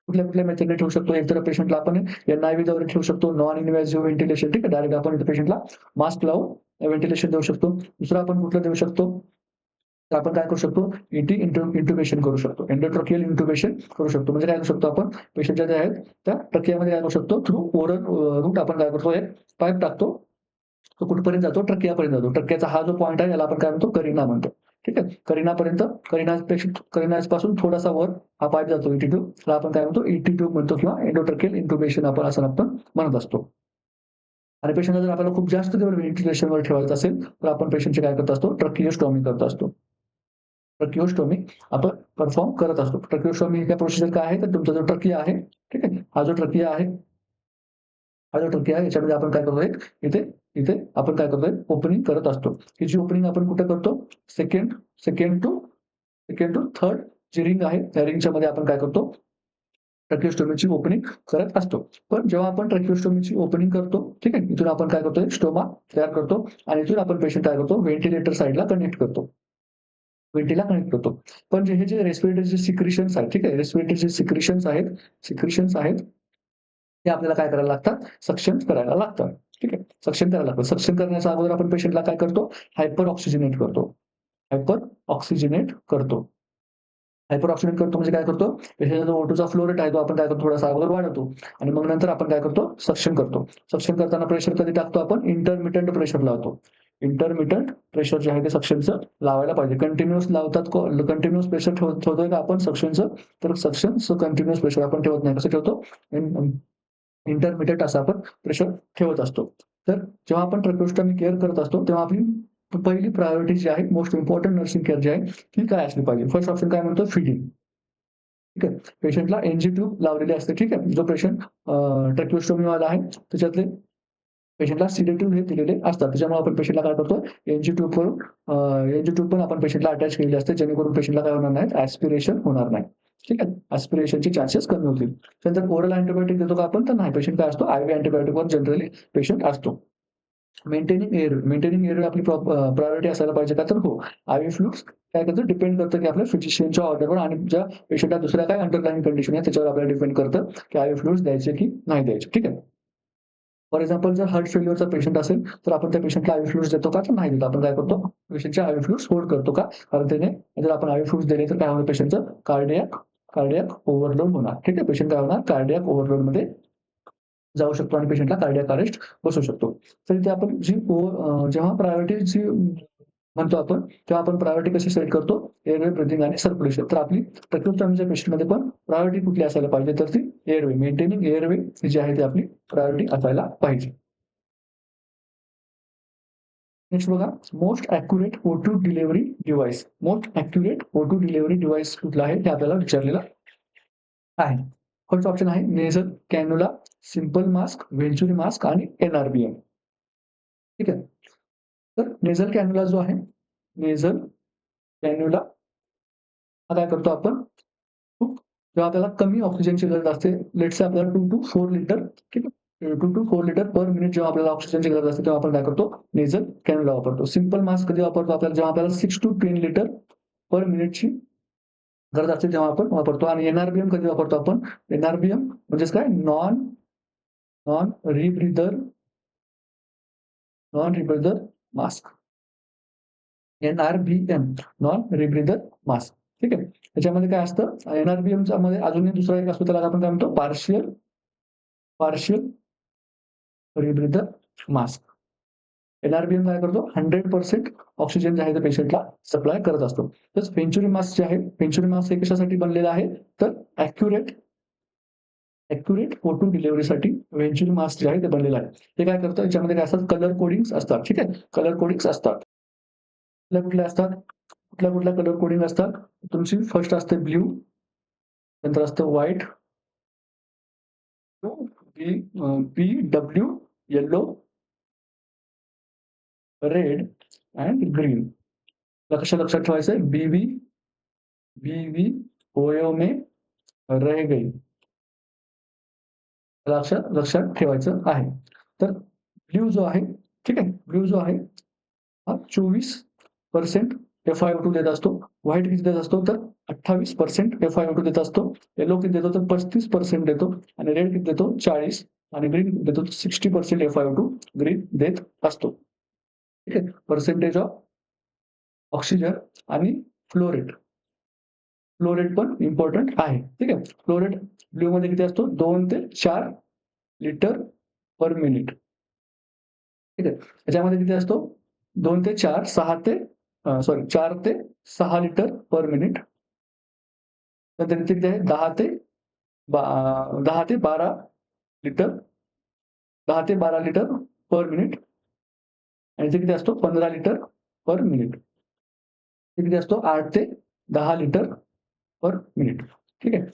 कुठल्या मेथडने ठेवू शकतो? एकतर पेशंटला आपण एन-आय-व्हीद्वारे ठेवू शकतो. नॉन इन्व्हेसिव्ह व्हेंटिलेशन, ठीक आहे. डायरेक्ट आपण पेशंटला मास्क लावून व्हेंटिलेशन देऊ शकतो. दुसरं आपण कुठलं देऊ शकतो? तर आपण काय करू शकतो? इंट्युबेशन करू शकतो. एंडोट्रॅकियल इंट्युबेशन करू शकतो. म्हणजे काय करू शकतो आपण? पेशंटच्या ज्या आहेत त्या ट्रकियामध्ये काय करू शकतो? थ्रू ओरल रूट आपण काय करतो? एक पाईप टाकतो. तो कुठपर्यंत जातो? ट्रकियापर्यंत जातो. ट्रकियाचा हा जो पॉइंट आहे याला आपण काय म्हणतो? करिना म्हणतो. ठीक आहे. करिनापर्यंत करिनापासून थोडासा वर हा पाईप जातो ईटी ट्यूब. त्याला आपण काय म्हणतो? ईटी ट्यूब म्हणतो किंवा एंडोट्रॅकियल इंट्युबेशन आपण म्हणत असतो. आणि पेशंटला जर आपल्याला खूप जास्त दिवस व्हेंटिलेशनवर ठेवायचं असेल, तर आपण पेशंटचे काय करत असतो? ट्रकिओस्टॉमी करत असतो. ट्रकिओस्टॉमी आपण परफॉर्म करत असतो. ट्रकिओस्टॉमी ही प्रोसिजर काय आहे? तर तुमचा जो ट्रकिया आहे, ठीक आहे. हा जो ट्रकिया आहे याच्यामध्ये आपण काय करतोय? इथे इथे आपण काय करतोय? ओपनिंग करत असतो. ही जी ओपनिंग आपण कुठे करतो? Second second to second to third जी रिंग आहे, त्या रिंगच्या मध्ये आपण काय करतो? ट्रकिओस्टोमीची ओपनिंग करत असतो. पण जेव्हा आपण ट्रकिओस्टोमीची ओपनिंग करतो, ठीक आहे. इथून आपण काय करतोय? स्टोमा तयार करतो आणि इथून आपण पेशंट काय करतो? व्हेंटिलेटर साइडला कनेक्ट करतो. व्हेंटिला कनेक्ट करतो. पण हे जे रेस्पिरेटरीचे सिक्रिशन्स आहेत, ठीक आहे. रेस्पिरेटरीचे सिक्रिशन्स आहेत, ते आपल्याला काय करायला लागतात? सक्शन करायला लागतात. ठीक आहे. सक्शन करायला लागतं. सक्शन करण्याच्या अगोदर आपण पेशंटला काय करतो? हायपर ऑक्सिजनेट करतो. हायपर ऑक्सिजनेट करतो. हायपर ऑक्सिजनेट करतो म्हणजे काय करतो? पेशंटचा जो O2चा फ्लो रेट आहे तो आपण काय करतो? थोडासा अगोदर वाढवतो आणि मग नंतर आपण काय करतो? सक्शन करतो. सक्शन करताना प्रेशर कधी टाकतो आपण? इंटरमिटंट प्रेशर लावतो. इंटरमिटंट प्रेशर जे आहे ते सक्शनचं लावायला पाहिजे. कंटिन्युअस लावतात कंटिन्युअस प्रेशर ठेवतोय का आपण सक्शनचं? तर सक्शनचं कंटिन्युअस प्रेशर आपण ठेवत नाही. कसं ठेवतो? इंटरमिडिएट असं आपण प्रेशर ठेवत असतो. तर जेव्हा आपण ट्रॅकिओस्टॉमी केअर करत असतो, तेव्हा आपली पहिली प्रायोरिटी जी आहे, मोस्ट इम्पोर्टंट नर्सिंग केअर जी आहे, ती काय असली पाहिजे? फर्स्ट ऑप्शन काय म्हणतो? फीडिंग. ठीक आहे. पेशंटला एनजी ट्यूब लावलेली असते. ठीक आहे. जो पेशंट ट्रॅकिओस्टॉमीवाला आहे, त्याच्यातले पेशंटला सिडेटिव्ह हे दिलेले असतात. त्याच्यामुळे आपण पेशंटला काय करतो? एनजी ट्यूब करून एनजी ट्यूब पण आपण पेशंटला अटॅच केलेली असते, जेणेकरून पेशंटला काय होणार नाही? ॲस्पिरेशन होणार नाही. ठीक आहे. ॲस्पिरेशनचे चान्सेस कमी होतील. त्यानंतर ओरल अँटिबायोटिक देतो का आपण? तर नाही. पेशंट काय असतो? आयव्ही अँटिबायोटिकवर जनरली पेशंट असतो. मेंटेनिंग एअरवे आपली प्रायोरिटी असायला पाहिजे का? तर हो. आयव्ही फ्लुइड्स काय करतं? डिपेंड करतं की आपल्या फिजिशियनच्या ऑर्डरवर आणि ज्या पेशंटला दुसऱ्या काय अंडरलाईन कंडिशन आहे त्याच्यावर आपल्याला डिपेंड करतं की आयव्ही फ्लुइड्स द्यायचे की नाही द्यायचे. ठीक आहे. फॉर एक्झाम्पल जर हार्ट फेल्युअरचा पेशंट असेल, तर आपण त्या पेशंटला आयव्ही फ्लुइड्स देतो का? तर नाही देत. आपण काय करतो? पेशंटचे आयव्ही फ्लुइड्स होल्ड करतो का? कारण त्याने जर आपण आयव्ही फ्लुइड्स दिले तर काय होणार? पेशंटचं कार्डियाक ओव्हरलोड होणार. ठीक आहे. पेशंट काय होणार? कार्डियाक ओव्हरलोडमध्ये जाऊ शकतो आणि पेशंटला कार्डियाक अरेस्ट बसू शकतो. तर इथे आपण जेव्हा प्रायोरिटी जी म्हणतो आपण, तेव्हा आपण प्रायोरिटी कशी सेट करतो? एअरवे, ब्रीथिंग आणि सर्क्युलेशन. तर आपली ट्रॅकिओस्टॉमीच्या पेशंटमध्ये पण प्रायोरिटी कुठली असायला पाहिजे? तर ती एअरवे, मेंटेनिंग एअरवे जी आहे ती आपली प्रायोरिटी असायला पाहिजे. नेक्स्ट बघा, most accurate O2 delivery device. Most accurate O2 delivery device कुठला आहे? हे आपल्याला विचारलेलं आहे. फर्स्ट ऑप्शन आहे नेझल कॅन्युला, सिंपल मास्क, व्हेंचुरी मास्क आणि NRBM. ठीक आहे. तर नेझल कॅन्युला जो आहे, नेझल कॅन्युला हा काय करतो आपण? खूप जेव्हा आपल्याला कमी ऑक्सिजनची गरज असते, लेट्स से आपल्याला 2 to 4 लिटर, ठीक आहे. 2 to 4 लिटर पर मिनिट जेव्हा आपल्याला ऑक्सिजनची गरज असते, तेव्हा आपण काय करतो? नेझल कॅन्युला वापरतो. सिंपल मास्क कधी वापरतो? आपल्याला जेव्हा आपल्याला 6 to 10 लिटर पर मिनिटची गरज असते, तेव्हा आपण वापरतो. आणि NRBM कधी वापरतो आपण? NRBM म्हणजेच काय? Non rebreather mask. NRBM non rebreather mask. ठीक आहे. त्याच्यामध्ये काय असतं? NRBMच्या मध्ये अजून एक दुसरा एक असतो, त्याला आपण काय म्हणतो? Partial रीब्रीदर mask. NRBM काय करतो? 100% ऑक्सिजन जे आहे ते पेशंटला सप्लाय करत असतो. तर व्हेंचुरी मास्क जे आहे, व्हेंचुरी मास्क हे कशासाठी बनलेलं आहे? तर ॲक्युरेट O2 डिलिव्हरीसाठी व्हेंचुरी मास्क जे आहे ते बनलेलं आहे. ते काय करतं? याच्यामध्ये काय असतात? कलर कोडिंग्स असतात. ठीक आहे. कलर कोडिंग्स असतात. कुठल्या असतात? कुठल्या कलर कोडिंग असतात? तुमची फर्स्ट असते ब्लू, नंतर असतं white, PW, yellow, red and green. लक्षात ठेवायचंय. बीवी ओयो में रह गई. लक्षात ठेवायचं आहे. तर ब्लू जो आहे, ठीक आहे. ब्लू जो आहे हा 24% FiO2 देत असतो. व्हाईट किती देत असतो? तर 28% FiO2 देत असतो. येलो किती देतो? तर 35% देतो आणि रेड किती देतो? 40 आणि ग्रीन देतो 60% FiO2 ग्रीन देत असतो. ठीक आहे. पर्सेंटेज ऑफ ऑक्सिजन आणि फ्लो रेट. फ्लो रेट पण इम्पॉर्टंट आहे. ठीक आहे. फ्लो रेट ब्ल्यूमध्ये किती असतो? 2 ते 4 लिटर पर मिनिट. ठीक आहे. त्याच्यामध्ये किती असतो? 2 ते 4, 6 ते 4 ते 6 लिटर पर मिनिट. तर त्यांचे किती आहे? 10 ते 12 लिटर 10 ते 12 लिटर पर मिनिट आणि इथे किती असतो? 15 लिटर पर मिनिट. इथे किती असतो? 8 ते 10 लिटर पर मिनिट. ठीक आहे.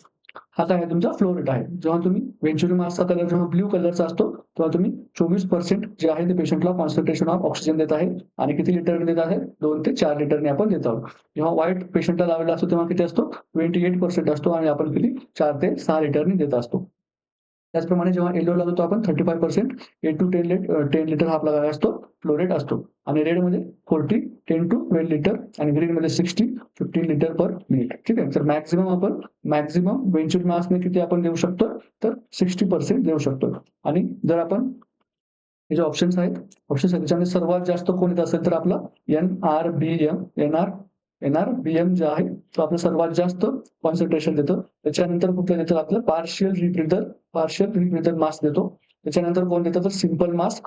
हा काय आहे तुमचा फ्लो रेट आहे. जेव्हा तुम्ही व्हेंच्युरी मासचा कलर जेव्हा ब्लू कलरचा असतो, तेव्हा तुम्ही 24% जे आहे ते पेशंटला कॉन्सन्ट्रेशन ऑफ ऑक्सिजन देत आहे आणि किती लिटरने देत आहे? 2 ते 4 लिटरने आपण देत आहोत. जेव्हा व्हाईट पेशंटला लावलेला असतो तेव्हा किती असतो? 28% असतो आणि आपण किती 4 ते 6 लिटरने देत असतो. त्याचप्रमाणे जेव्हा येलो लागतो आपण 35% 8 to 10 लिटर हा आपला काय असतो? फ्लो रेट असतो आणि रेडमध्ये 40, 10 to 12 लिटर आणि ग्रीनमध्ये 60, 15 लिटर पर मिनिट. ठीक आहे. तर मॅक्सिमम व्हेंच्युरी मासने किती आपण देऊ शकतो? तर 60% देऊ शकतो आणि जर आपण हे जे ऑप्शन्स आहेत, त्याच्यामध्ये सर्वात जास्त कोण येत असेल तर आपला NRBM जे आहे, तो आपलं सर्वात जास्त कॉन्सन्ट्रेशन देतो. त्याच्यानंतर कुठलं देतं आपलं पार्शियल रिब्रीथर मास्क देतो. त्याच्यानंतर कोण देतं तर सिंपल मास्क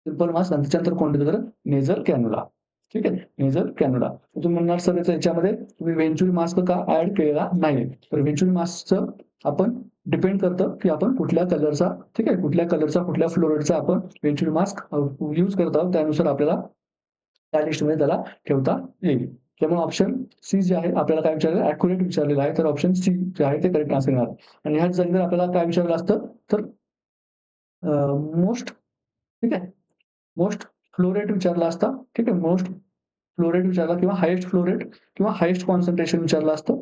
आणि त्याच्यानंतर कोण देतं तर नेझल कॅन्युला. ठीक आहे. नेझल कॅन्युला. तुम्ही म्हणणार सर याच्यामध्ये तुम्ही व्हेंच्युरी मास्क का ऍड केलेला नाही? तर व्हेंच्युरी मास्कचं आपण डिपेंड करतं, की आपण कुठल्या कलरचा ठीक आहे, कुठल्या फ्लोराईडचा आपण व्हेंच्युरी मास्क यूज करत आहोत. त्यानुसार आपल्याला त्या लिस्टमध्ये त्याला ठेवता येईल. त्यामुळे ऑप्शन सी जे आहे आपल्याला काय विचारलेलं आहे? ॲक्युरेट विचारलेलं आहे. तर ऑप्शन सी जे आहे ते करेक्ट आन्सर येणार आणि ह्यात जर आपल्याला काय विचारलं असतं तर मोस्ट ठीक आहे. मोस्ट फ्लो रेट विचारला असता. ठीक आहे. मोस्ट फ्लो रेट विचारला किंवा हायेस्ट फ्लो रेट किंवा हायेस्ट कॉन्सन्ट्रेशन विचारलं असतं.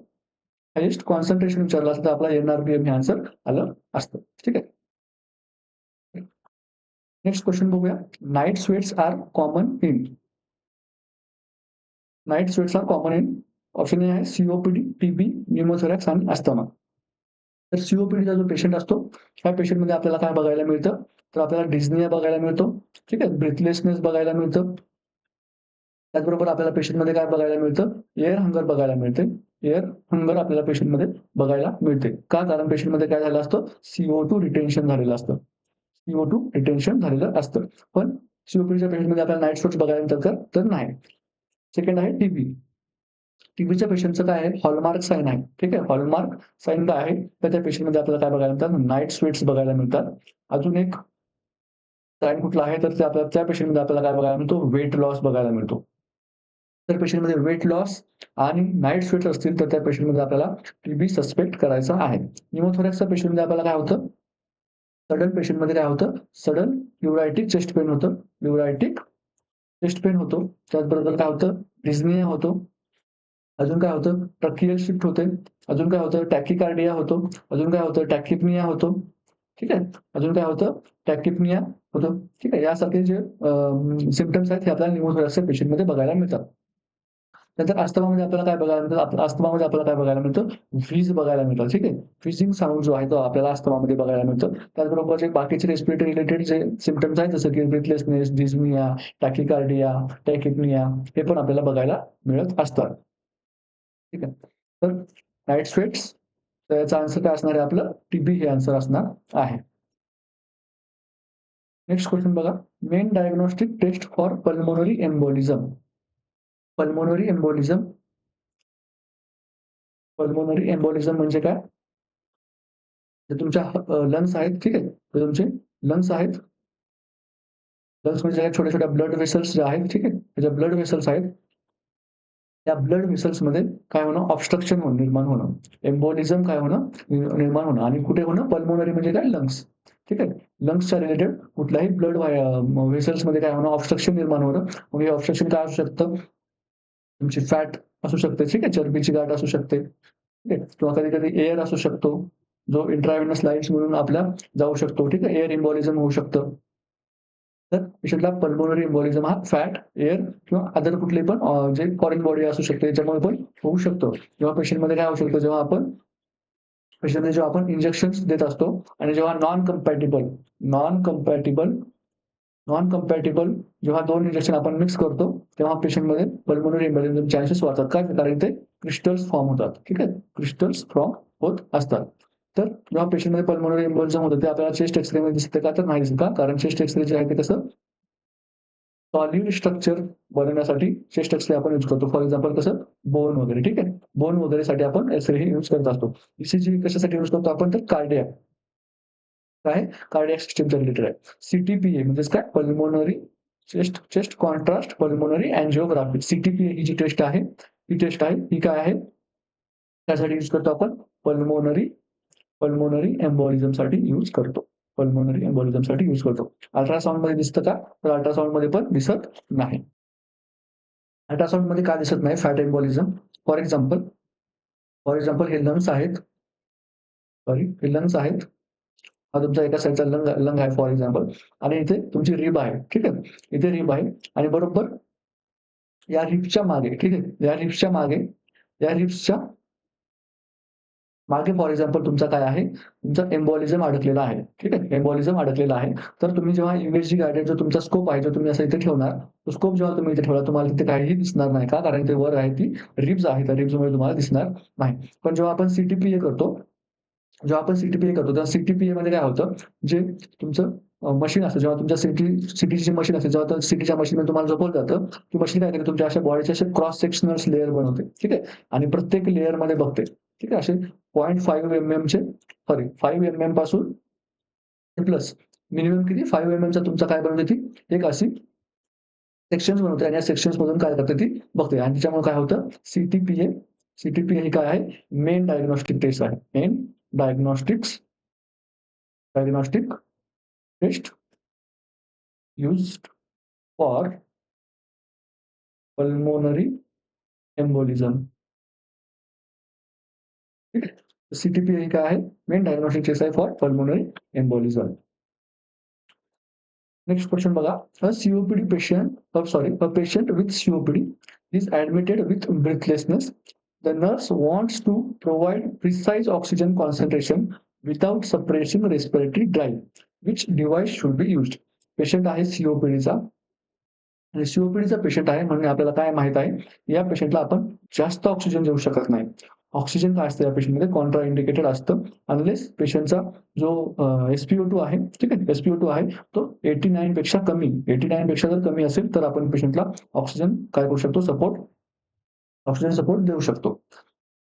हायेस्ट कॉन्सन्ट्रेशन विचारलं असतं तर आपला NRBM हे आन्सर आलं असतं. ठीक आहे. नेक्स्ट क्वेश्चन बघूया. Night sweats are common in option A आहे COPD, TB, न्यूमोथोरॅक्स आणि अस्थमा. तर COPDचा जो पेशंट असतो, त्या पेशंटमध्ये आपल्याला काय बघायला मिळतं? तर आपल्याला डिस्निया बघायला मिळतो. ठीक आहे. ब्रीथलेसनेस बघायला मिळतं. त्याचबरोबर आपल्याला पेशंटमध्ये काय बघायला मिळतं? एअर हंगर बघायला मिळते. एअर हंगर आपल्याला पेशंटमध्ये बघायला मिळते. का? कारण पेशंटमध्ये काय झालं असतं? CO2 रिटेन्शन झालेलं असतं. CO2 रिटेन्शन झालेलं असतं. पण COPDच्या पेशंटमध्ये आपल्याला नाईट स्वेट्स बघायला मिळतात का? तर नाही. सेकंड आहे TB. टीबीच्या पेशंटचं काय आहे? हॉलमार्क साइन आहे. ठीक आहे. हॉलमार्क साइन काय आहे? तर त्या पेशंटमध्ये आपल्याला काय बघायला मिळतात? नाईट स्वेट्स बघायला मिळतात. अजून एक साइन कुठला आहे? तर ते आपल्याला त्या पेशंटमध्ये आपल्याला काय बघायला मिळतो? वेट लॉस बघायला मिळतो. तर पेशंटमध्ये वेट लॉस आणि नाईट स्वेट्स असतील तर त्या पेशंटमध्ये आपल्याला टीबी सस्पेक्ट करायचा आहे. न्यूमोथोरॅक्सच्या पेशंटमध्ये आपल्याला काय होतं? पेशंटमध्ये काय होतं? सडन प्युरायटिक चेस्ट पेन होतं. त्याचबरोबर काय होतं? डिस्निया होतो. अजून काय होतं? ट्रकियल शिफ्ट होते. अजून काय होतं? टॅकिकार्डिया होतो. अजून काय होतं? टॅकिपनिया होतो. ठीक आहे. अजून काय होतं? टॅकिपनिया होतो. ठीक आहे. यासारखे जे सिम्प्टम्स आहेत हे आपल्याला न्यूमोथोरॅक्सच्या पेशंटमध्ये बघायला मिळतात. नंतर अस्थमामध्ये आपल्याला काय बघायला मिळतं? अस्थमामध्ये आपल्याला काय बघायला मिळतं? व्हीज बघायला मिळतात. ठीक आहे. व्हीजिंग साउंड जो आहे तो आपल्याला अस्थमामध्ये बघायला मिळतो. त्याचबरोबर जे बाकीचे रेस्पिरेटरी रिलेटेड जे सिम्प्टम्स आहेत जसं की ब्रीथलेसनेस, डिस्निया, टॅकिकार्डिया, टॅकिपनिया हे पण आपल्याला बघायला मिळत असतात. ठीक आहे. तर नाईट स्वेट्स तर याचा आन्सर काय असणार आहे आपलं? टीबी हे आन्सर असणार आहे. नेक्स्ट क्वेश्चन बघा. Main diagnostic test for pulmonary embolism. Pulmonary embolism म्हणजे काय? जे तुमच्या लंग्स आहेत, ठीक आहे. ते तुमचे लंग्स आहेत. लंग्स म्हणजे छोट्या-छोट्या ब्लड वेसल्स ज्या आहेत, ठीक आहे. त्या ज्या ब्लड वेसल्स आहेत, त्या ब्लड व्हेसल्समध्ये काय होणं? ऑब्स्ट्रक्शन निर्माण होणं. एम्बोलिझम काय होणं? निर्माण होणं आणि कुठे होणं? पल्मोनरी म्हणजे काय? लंग्स. ठीक आहे. लंग्सच्या रिलेटेड कुठल्याही ब्लड व्हेसल्समध्ये काय होणं? ऑब्स्ट्रक्शन निर्माण होणं. मग हे ऑब्स्ट्रक्शन काय असू शकतं? तुमची फॅट असू शकते, ठीक आहे. चरबीची गाठ असू शकते, ठीक आहे. किंवा कधी-कधी एअर असू शकतो, जो इंट्राव्हेनस लाईन्स म्हणून आपल्या जाऊ शकतो, ठीक आहे. एअर एम्बोलिझम होऊ शकतं. तर पेशंटला पल्मोनरी एम्बोलिझम हा फॅट, एअर किंवा अदर कुठले पण जे फॉरेन बॉडी असू शकते याच्यामुळे पण होऊ शकतो. जेव्हा पेशंटमध्ये काय होऊ शकतं? जेव्हा आपण इंजेक्शन्स देत असतो आणि जेव्हा नॉन कंपॅटिबल नॉन कम्पॅटिबल जेव्हा 2 इंजेक्शन आपण मिक्स करतो, तेव्हा पेशंटमध्ये पल्मोनरी एम्बोलिझम चान्सेस वाढतात. काय? कारण ते क्रिस्टल्स फॉर्म होतात. ठीक आहे. क्रिस्टल्स फॉर्म होत असतात. तर जेव्हा पेशंटमध्ये पल्मोनरी एम्बोलिझम होतं, ते आपल्याला चेस्ट एक्स-रेमध्ये दिसतं का? तर नाही दिसत. का? कारण चेस्ट एक्स-रे जे आहे ते कसं सॉलिड स्ट्रक्चर बनवण्यासाठी चेस्ट एक्स-रे आपण यूज करतो. फॉर एक्झाम्पल कसं? बोन वगैरे. ठीक आहे. बोन वगैरेसाठी आपण एक्स-रे हे यूज करत असतो. ईसीजी कशासाठी यूज करतो आपण? तर कार्डियाक काय? कार्डियाक सिस्टमच्या रिलेटेड आहे. सीटीपीए म्हणजेच काय? Pulmonary chest chest contrast pulmonary angiography. CTPA ही जी टेस्ट आहे, ही टेस्ट आहे. ही काय आहे? त्यासाठी यूज करतो आपण पल्मोनरी पल्मोनरी एम्बोलिझमसाठी यूज करतो. पल्मोनरी एम्बोलिझमसाठी यूज करतो. अल्ट्रासाउंडमध्ये दिसतं का? तर अल्ट्रासाउंडमध्ये पण दिसत नाही. अल्ट्रासाउंडमध्ये का दिसत नाही? Fat embolism. फॉर एक्झाम्पल हे लंग्स आहेत. सॉरी, हे लंग्स आहेत. हा तुमचा एका साइडचा लंग लंग आहे फॉर एक्झाम्पल आणि इथे तुमची रिब आहे. ठीक आहे. इथे रिब आहे आणि बरोबर या रिब्सच्या मागे, ठीक आहे. या रिब्सच्या मागे फॉर एक्झाम्पल तुमचा काय आहे? तुमचा एम्बोलिझम अडकलेला आहे. ठीक आहे. एम्बोलिझम अडकलेला आहे. तर तुम्ही जेव्हा यूएसजी गाईडेड जो तुमचा स्कोप आहे, जो तुम्ही असा इथे ठेवणार, तो स्कोप जेव्हा तुम्ही इथे ठेवला, तुम्हाला तिथे काहीही दिसणार नाही. का? कारण ते वर आहे ती रिब्स आहे. त्या रिब्समुळे तुम्हाला दिसणार नाही. पण जेव्हा आपण सीटीपीए करतो, तेव्हा सीटीपीएमध्ये काय होतं, जे तुमचं मशीन असतं, जेव्हा तुमच्या सीटीची मशीन असते, जेव्हा सीटीच्या मशीनमध्ये तुम्हाला झोपवलं जातं, ती मशीन काय करते, तुमच्या अशा बॉडीचे असे क्रॉस सेक्शनल लेयर बनवते. ठीक आहे. आणि प्रत्येक लेयरमध्ये बघते. ठीक आहे. असे 0.5 एमएमचे सॉरी 5 एमएम पासून प्लस मिनिमम किती 5 एमएमचा तुमचा काय बनवते ती एक अशी सेक्शन्स बनवते आणि या सेक्शन्स मधून काय करते ती बघते आणि त्याच्यामुळे काय होतं सीटीपीए ही काय आहे मेन डायग्नोस्टिक टेस्ट आहे. Main diagnostics diagnostic test used for pulmonary embolism. ठीक आहे. सीटीपी हे काय आहे? मेन डायग्नोस्टिक टेस्ट आहे for pulmonary embolism. Next question बघा. A patient with COPD is admitted with breathlessness. The nurse wants to provide precise oxygen concentration without suppressing respiratory drive. Which device should be used? Patient आहे सीओपीडीचा आणि सीओपीडीचा patient आहे म्हणून आपल्याला काय माहित आहे, या पेशंटला आपण जास्त ऑक्सिजन देऊ शकत नाही. ऑक्सिजन काय असतं या पेशंटमध्ये कॉन्ट्रा इंडिकेटेड असतं अनलेस पेशंटचा जो SpO2 आहे, ठीक आहे, SpO2 आहे तो 89 पेक्षा कमी 89 पेक्षा जर कमी असेल तर आपण पेशंटला ऑक्सिजन काय करू शकतो ऑक्सिजन सपोर्ट देऊ शकतो.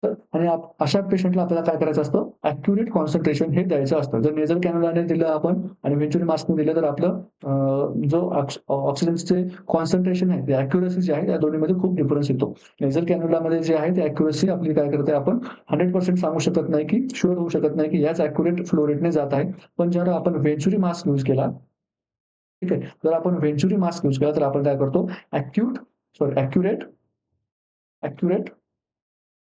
तर आणि अशा पेशंटला आपल्याला काय करायचं असतं, ॲक्युरेट कॉन्सन्ट्रेशन हे द्यायचं असतं. जर नेझल कॅन्युलाने दिलं आपण आणि व्हेंच्युरी मास्कने दिलं तर आपलं जो ऑक्सिजनचे कॉन्सन्ट्रेशन आहे, ते ॲक्युरसी जी आहे, त्या दोन्हीमध्ये खूप डिफरन्स येतो. नेझल कॅन्युलामध्ये जे आहे, ते ॲक्युरसी आपली काय करते, आपण 100% सांगू शकत नाही, की शुअर होऊ शकत नाही, की याच ॲक्युरेट फ्लो रेटने जात आहे. पण जेव्हा आपण व्हेंच्युरी मास्क यूज केला, ठीक आहे. जर आपण व्हेंच्युरी मास्क यूज केला, तर आपण काय करतो, ॲक्युरेट ॲक्युरेट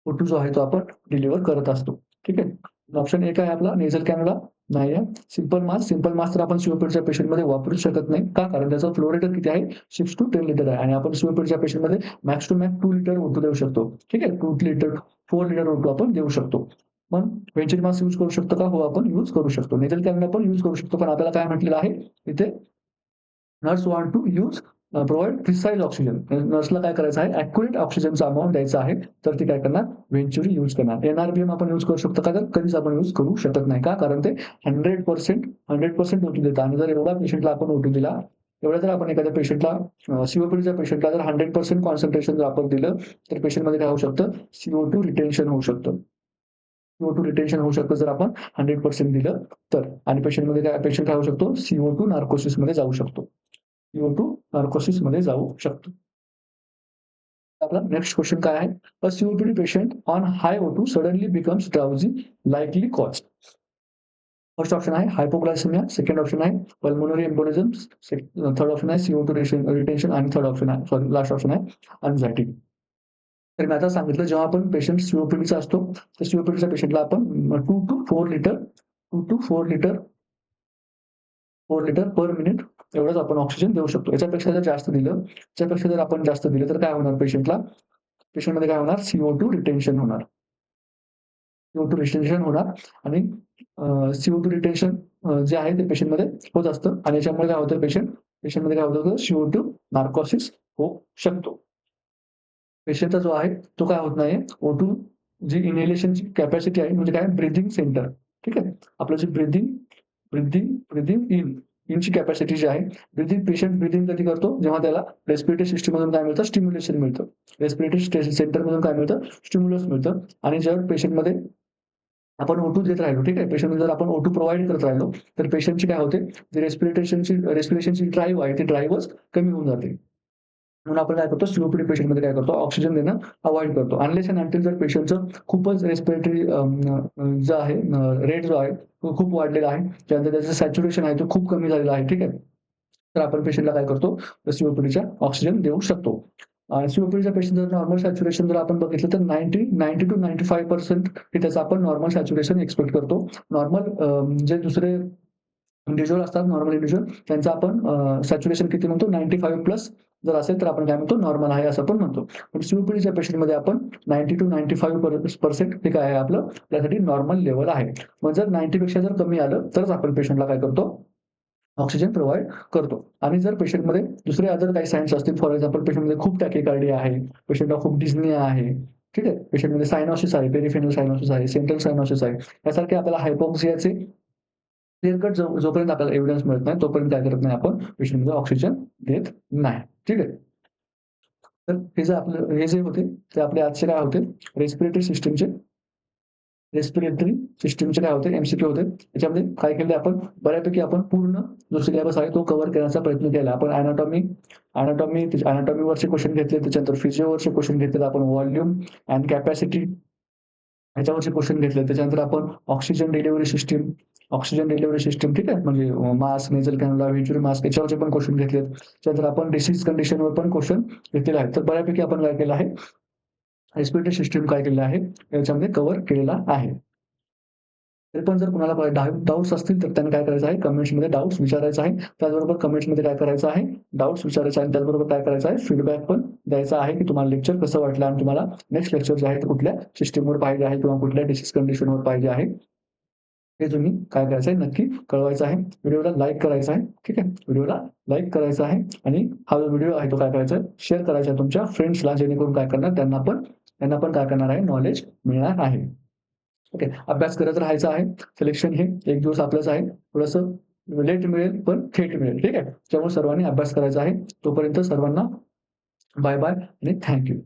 O2 जो आहे तो आपण डिलिव्हर करत असतो. ठीक आहे. ऑप्शन एक आहे आपला नेझल कॅन्युला नाही आहे. सिंपल मास्क तर आपण सीओपीडीच्या पेशंटमध्ये वापरू शकत नाही. का? कारण त्याचा फ्लो रेट किती आहे? 6 to 10 लिटर आहे आणि आपण सीओपीडीच्या पेशंटमध्ये max to max 2 litre O2 देऊ शकतो. ठीक आहे. 2 लिटर 4 लिटर O2 आपण देऊ शकतो. पण व्हेंच्युरी मास्क यूज करू शकतो का? हो, आपण यूज करू शकतो. नेझल कॅन्युला पण यूज करू शकतो. पण आपल्याला काय म्हटलेलं आहे इथे nurse want to use provide precise oxygen. नर्सला काय करायचं आहे? ॲक्युरेट ऑक्सिजनचा अमाउंट द्यायचा आहे. तर ती काय करणार? व्हेंच्युरी यूज करणार. एनआरबीएम आपण यूज करू शकतो का? तर कधीच आपण यूज करू शकत नाही. का? कारण ते 100% O2 देतं आणि जर एवढा पेशंटला आपण O2 दिला, एवढा जर आपण एखाद्या पेशंटला सीओपीडीच्या पेशंटला जर 100% कॉन्सन्ट्रेशन जर आपण दिलं, तर पेशंटमध्ये काय होऊ शकतं? CO2 रिटेन्शन होऊ शकतं. CO2 रिटेन्शन होऊ शकतं जर आपण 100% दिलं तर. आणि पेशंट काय होऊ शकतो? CO2 नार्कोसिसमध्ये जाऊ शकतो. CO2 नार्कोसिसमध्ये जाऊ शकतो. आपला नेक्स्ट क्वेश्चन काय आहे? A COPD patient on high O2 suddenly becomes drowsy likely cause. First option आहे हायपोग्लायसेमिया, सेकंड ऑप्शन आहे पल्मोनरी एम्बोलिझम, थर्ड ऑप्शन आहे CO2 रिटेन्शन आणि थर्ड ऑप्शन आहे सॉरी लास्ट ऑप्शन आहे अँक्झायटी. तर मी आता सांगितलं जेव्हा आपण पेशंट सीओपीडीचा असतो, तर सीओपीडीच्या पेशंटला आपण 2 to 4 litre 2 to 4 litre 4 litre per minute एवढंच आपण ऑक्सिजन देऊ शकतो. याच्यापेक्षा जर आपण जास्त दिलं तर काय होणार पेशंटमध्ये काय होणार? CO2 रिटेन्शन होणार. CO2 रिटेन्शन होणार आणि CO2 रिटेन्शन जे आहे ते पेशंटमध्ये होत असतं आणि याच्यामुळे काय होतं पेशंट पेशंटमध्ये काय होतं CO2 नार्कोसिस होऊ शकतो. पेशंटचा जो आहे तो काय होत नाहीये, O2 जी इनहेलेशनची कॅपॅसिटी आहे म्हणजे काय ब्रीथिंग सेंटर, ठीक आहे. आपलं जे ब्रीथिंग इनची कॅपॅसिटी जी आहे, पेशंट ब्रीथिंग कधी करतो? जेव्हा त्याला रेस्पिरेटरी सिस्टममधून काय मिळतं? स्टिम्युलेशन मिळतं. रेस्पिरेटरी सेंटरमधून काय मिळतं? स्टिम्युलस मिळतं आणि जर पेशंटमध्ये आपण O2 देत राहिलो, ठीक आहे. पेशंटला जर आपण O2 प्रोव्हाईड करत राहिलो, तर पेशंटची काय होते? जी रेस्पिरेशनची ड्राईव्ह आहे, ती ड्राईव्हच कमी होऊन जाते. म्हणून आपण काय करतो, सीओपीडी पेशंटमध्ये काय करतो, ऑक्सिजन देणं अव्हॉइड करतो. अनलेस अँड अंटिल जर पेशंटचं खूपच रेस्पिरेटरी जो आहे रेट जो आहे, तो खूप वाढलेला आहे. त्यानंतर त्याचं सॅच्युरेशन आहे, तो खूप कमी झालेला आहे, ठीक आहे. तर आपण पेशंटला काय करतो, तर सीओपीडीचा ऑक्सिजन देऊ शकतो. सीओपीडीचा पेशंट जर नॉर्मल सॅच्युरेशन जर आपण बघितलं, तर 90 to 95% हे त्याचं आपण नॉर्मल सॅच्युरेशन एक्सपेक्ट करतो. नॉर्मल जे दुसरे इंडिव्हिज्युअल असतात, नॉर्मल इंडिव्हिज्युअल त्यांचं आपण सॅच्युरेशन किती म्हणतो 95 प्लस जर असेल तर आपण काय म्हणतो नॉर्मल आहे असं पण म्हणतो. पण सीओपीडीच्या पेशंटमध्ये आपण 90 to 95% हे काय आहे आपलं त्यासाठी नॉर्मल लेव्हल आहे. मग जर 90 पेक्षा जर कमी आलं तरच आपण पेशंटला काय करतो, ऑक्सिजन प्रोव्हाईड करतो. आणि जर पेशंटमध्ये दुसरे अदर काही सायन्स असतील, फॉर एक्झाम्पल पेशंटमध्ये खूप टॅकीकार्डिया आहे, पेशंटला खूप डिस्निया आहे, ठीक आहे. पेशंटमध्ये सायनोसिस आहे, पेरिफेरल सायनोसिस आहे, सेंट्रल सायनोसिस आहे. यासारखे आपल्याला हायपॉक्सियाचे क्लिअर कट जोपर्यंत आपल्याला एव्हिडन्स मिळत नाही, तोपर्यंत काय करत नाही आपण पेशंटमध्ये ऑक्सिजन देत नाही. ठीक आहे. तर हे जे होते ते आपले आजचे काय होते रेस्पिरेटरी सिस्टमचे काय होते एमसीक्यू होते. त्याच्यामध्ये काय केले आपण बऱ्यापैकी आपण पूर्ण जो सिलेबस आहे तो कव्हर करण्याचा प्रयत्न केला. आपण अॅनाटॉमीवरचे क्वेश्चन घेतले, त्याच्यानंतर फिजिओवरचे क्वेश्चन घेतले, आपण व्हॉल्यूम अँड कॅपॅसिटी ह्याच्यावरचे क्वेश्चन घेतले. त्याच्यानंतर आपण ऑक्सिजन डिलिव्हरी सिस्टम ठीक आहे, म्हणजे मास्क, नेझल कॅन्युला, व्हेंच्युरी मास्क याच्यावरचे पण क्वेश्चन घेतलेत. त्यानंतर आपण डिसीज कंडिशनवर पण क्वेश्चन घेतलेले आहेत. तर बऱ्यापैकी आपण काय केलं आहे, रेस्पिरेटरी सिस्टम काय केलेलं आहे, याच्यामध्ये कव्हर केलेला आहे. तरी पण जर कुणाला डाउट्स असतील तर त्यांनी काय करायचं आहे, कमेंट्समध्ये डाउट्स विचारायचा आहे. त्याचबरोबर कमेंट्समध्ये काय करायचं आहे, डाउट्स विचारायचे आहे. त्याचबरोबर काय करायचं आहे, फीडबॅक पण द्यायचा आहे, की तुम्हाला लेक्चर कसं वाटलं आणि तुम्हाला नेक्स्ट लेक्चर जे आहे, ते कुठल्या सिस्टमवर पाहिजे आहे किंवा कुठल्या डिसीज कंडिशनवर पाहिजे आहे. हे तुम्ही काय करायचं आहे, नक्की कळवायचं आहे. व्हिडिओला लाईक करायचा आहे. ठीक आहे. व्हिडिओला लाईक करायचा आहे आणि हा जो व्हिडिओ आहे तो काय करायचा आहे, शेअर करायचा आहे तुमच्या फ्रेंड्सला, जेणेकरून काय करणार त्यांना पण काय करणार आहे, नॉलेज मिळणार आहे. ओके. अभ्यास करत राहायचा आहे. सिलेक्शन हे एक दिवस आपलंच आहे. थोडंसं लेट मिळेल, पण थेट मिळेल. ठीक आहे. त्यामुळे सर्वांनी अभ्यास करायचा आहे. तोपर्यंत सर्वांना बाय-बाय आणि थँक यू.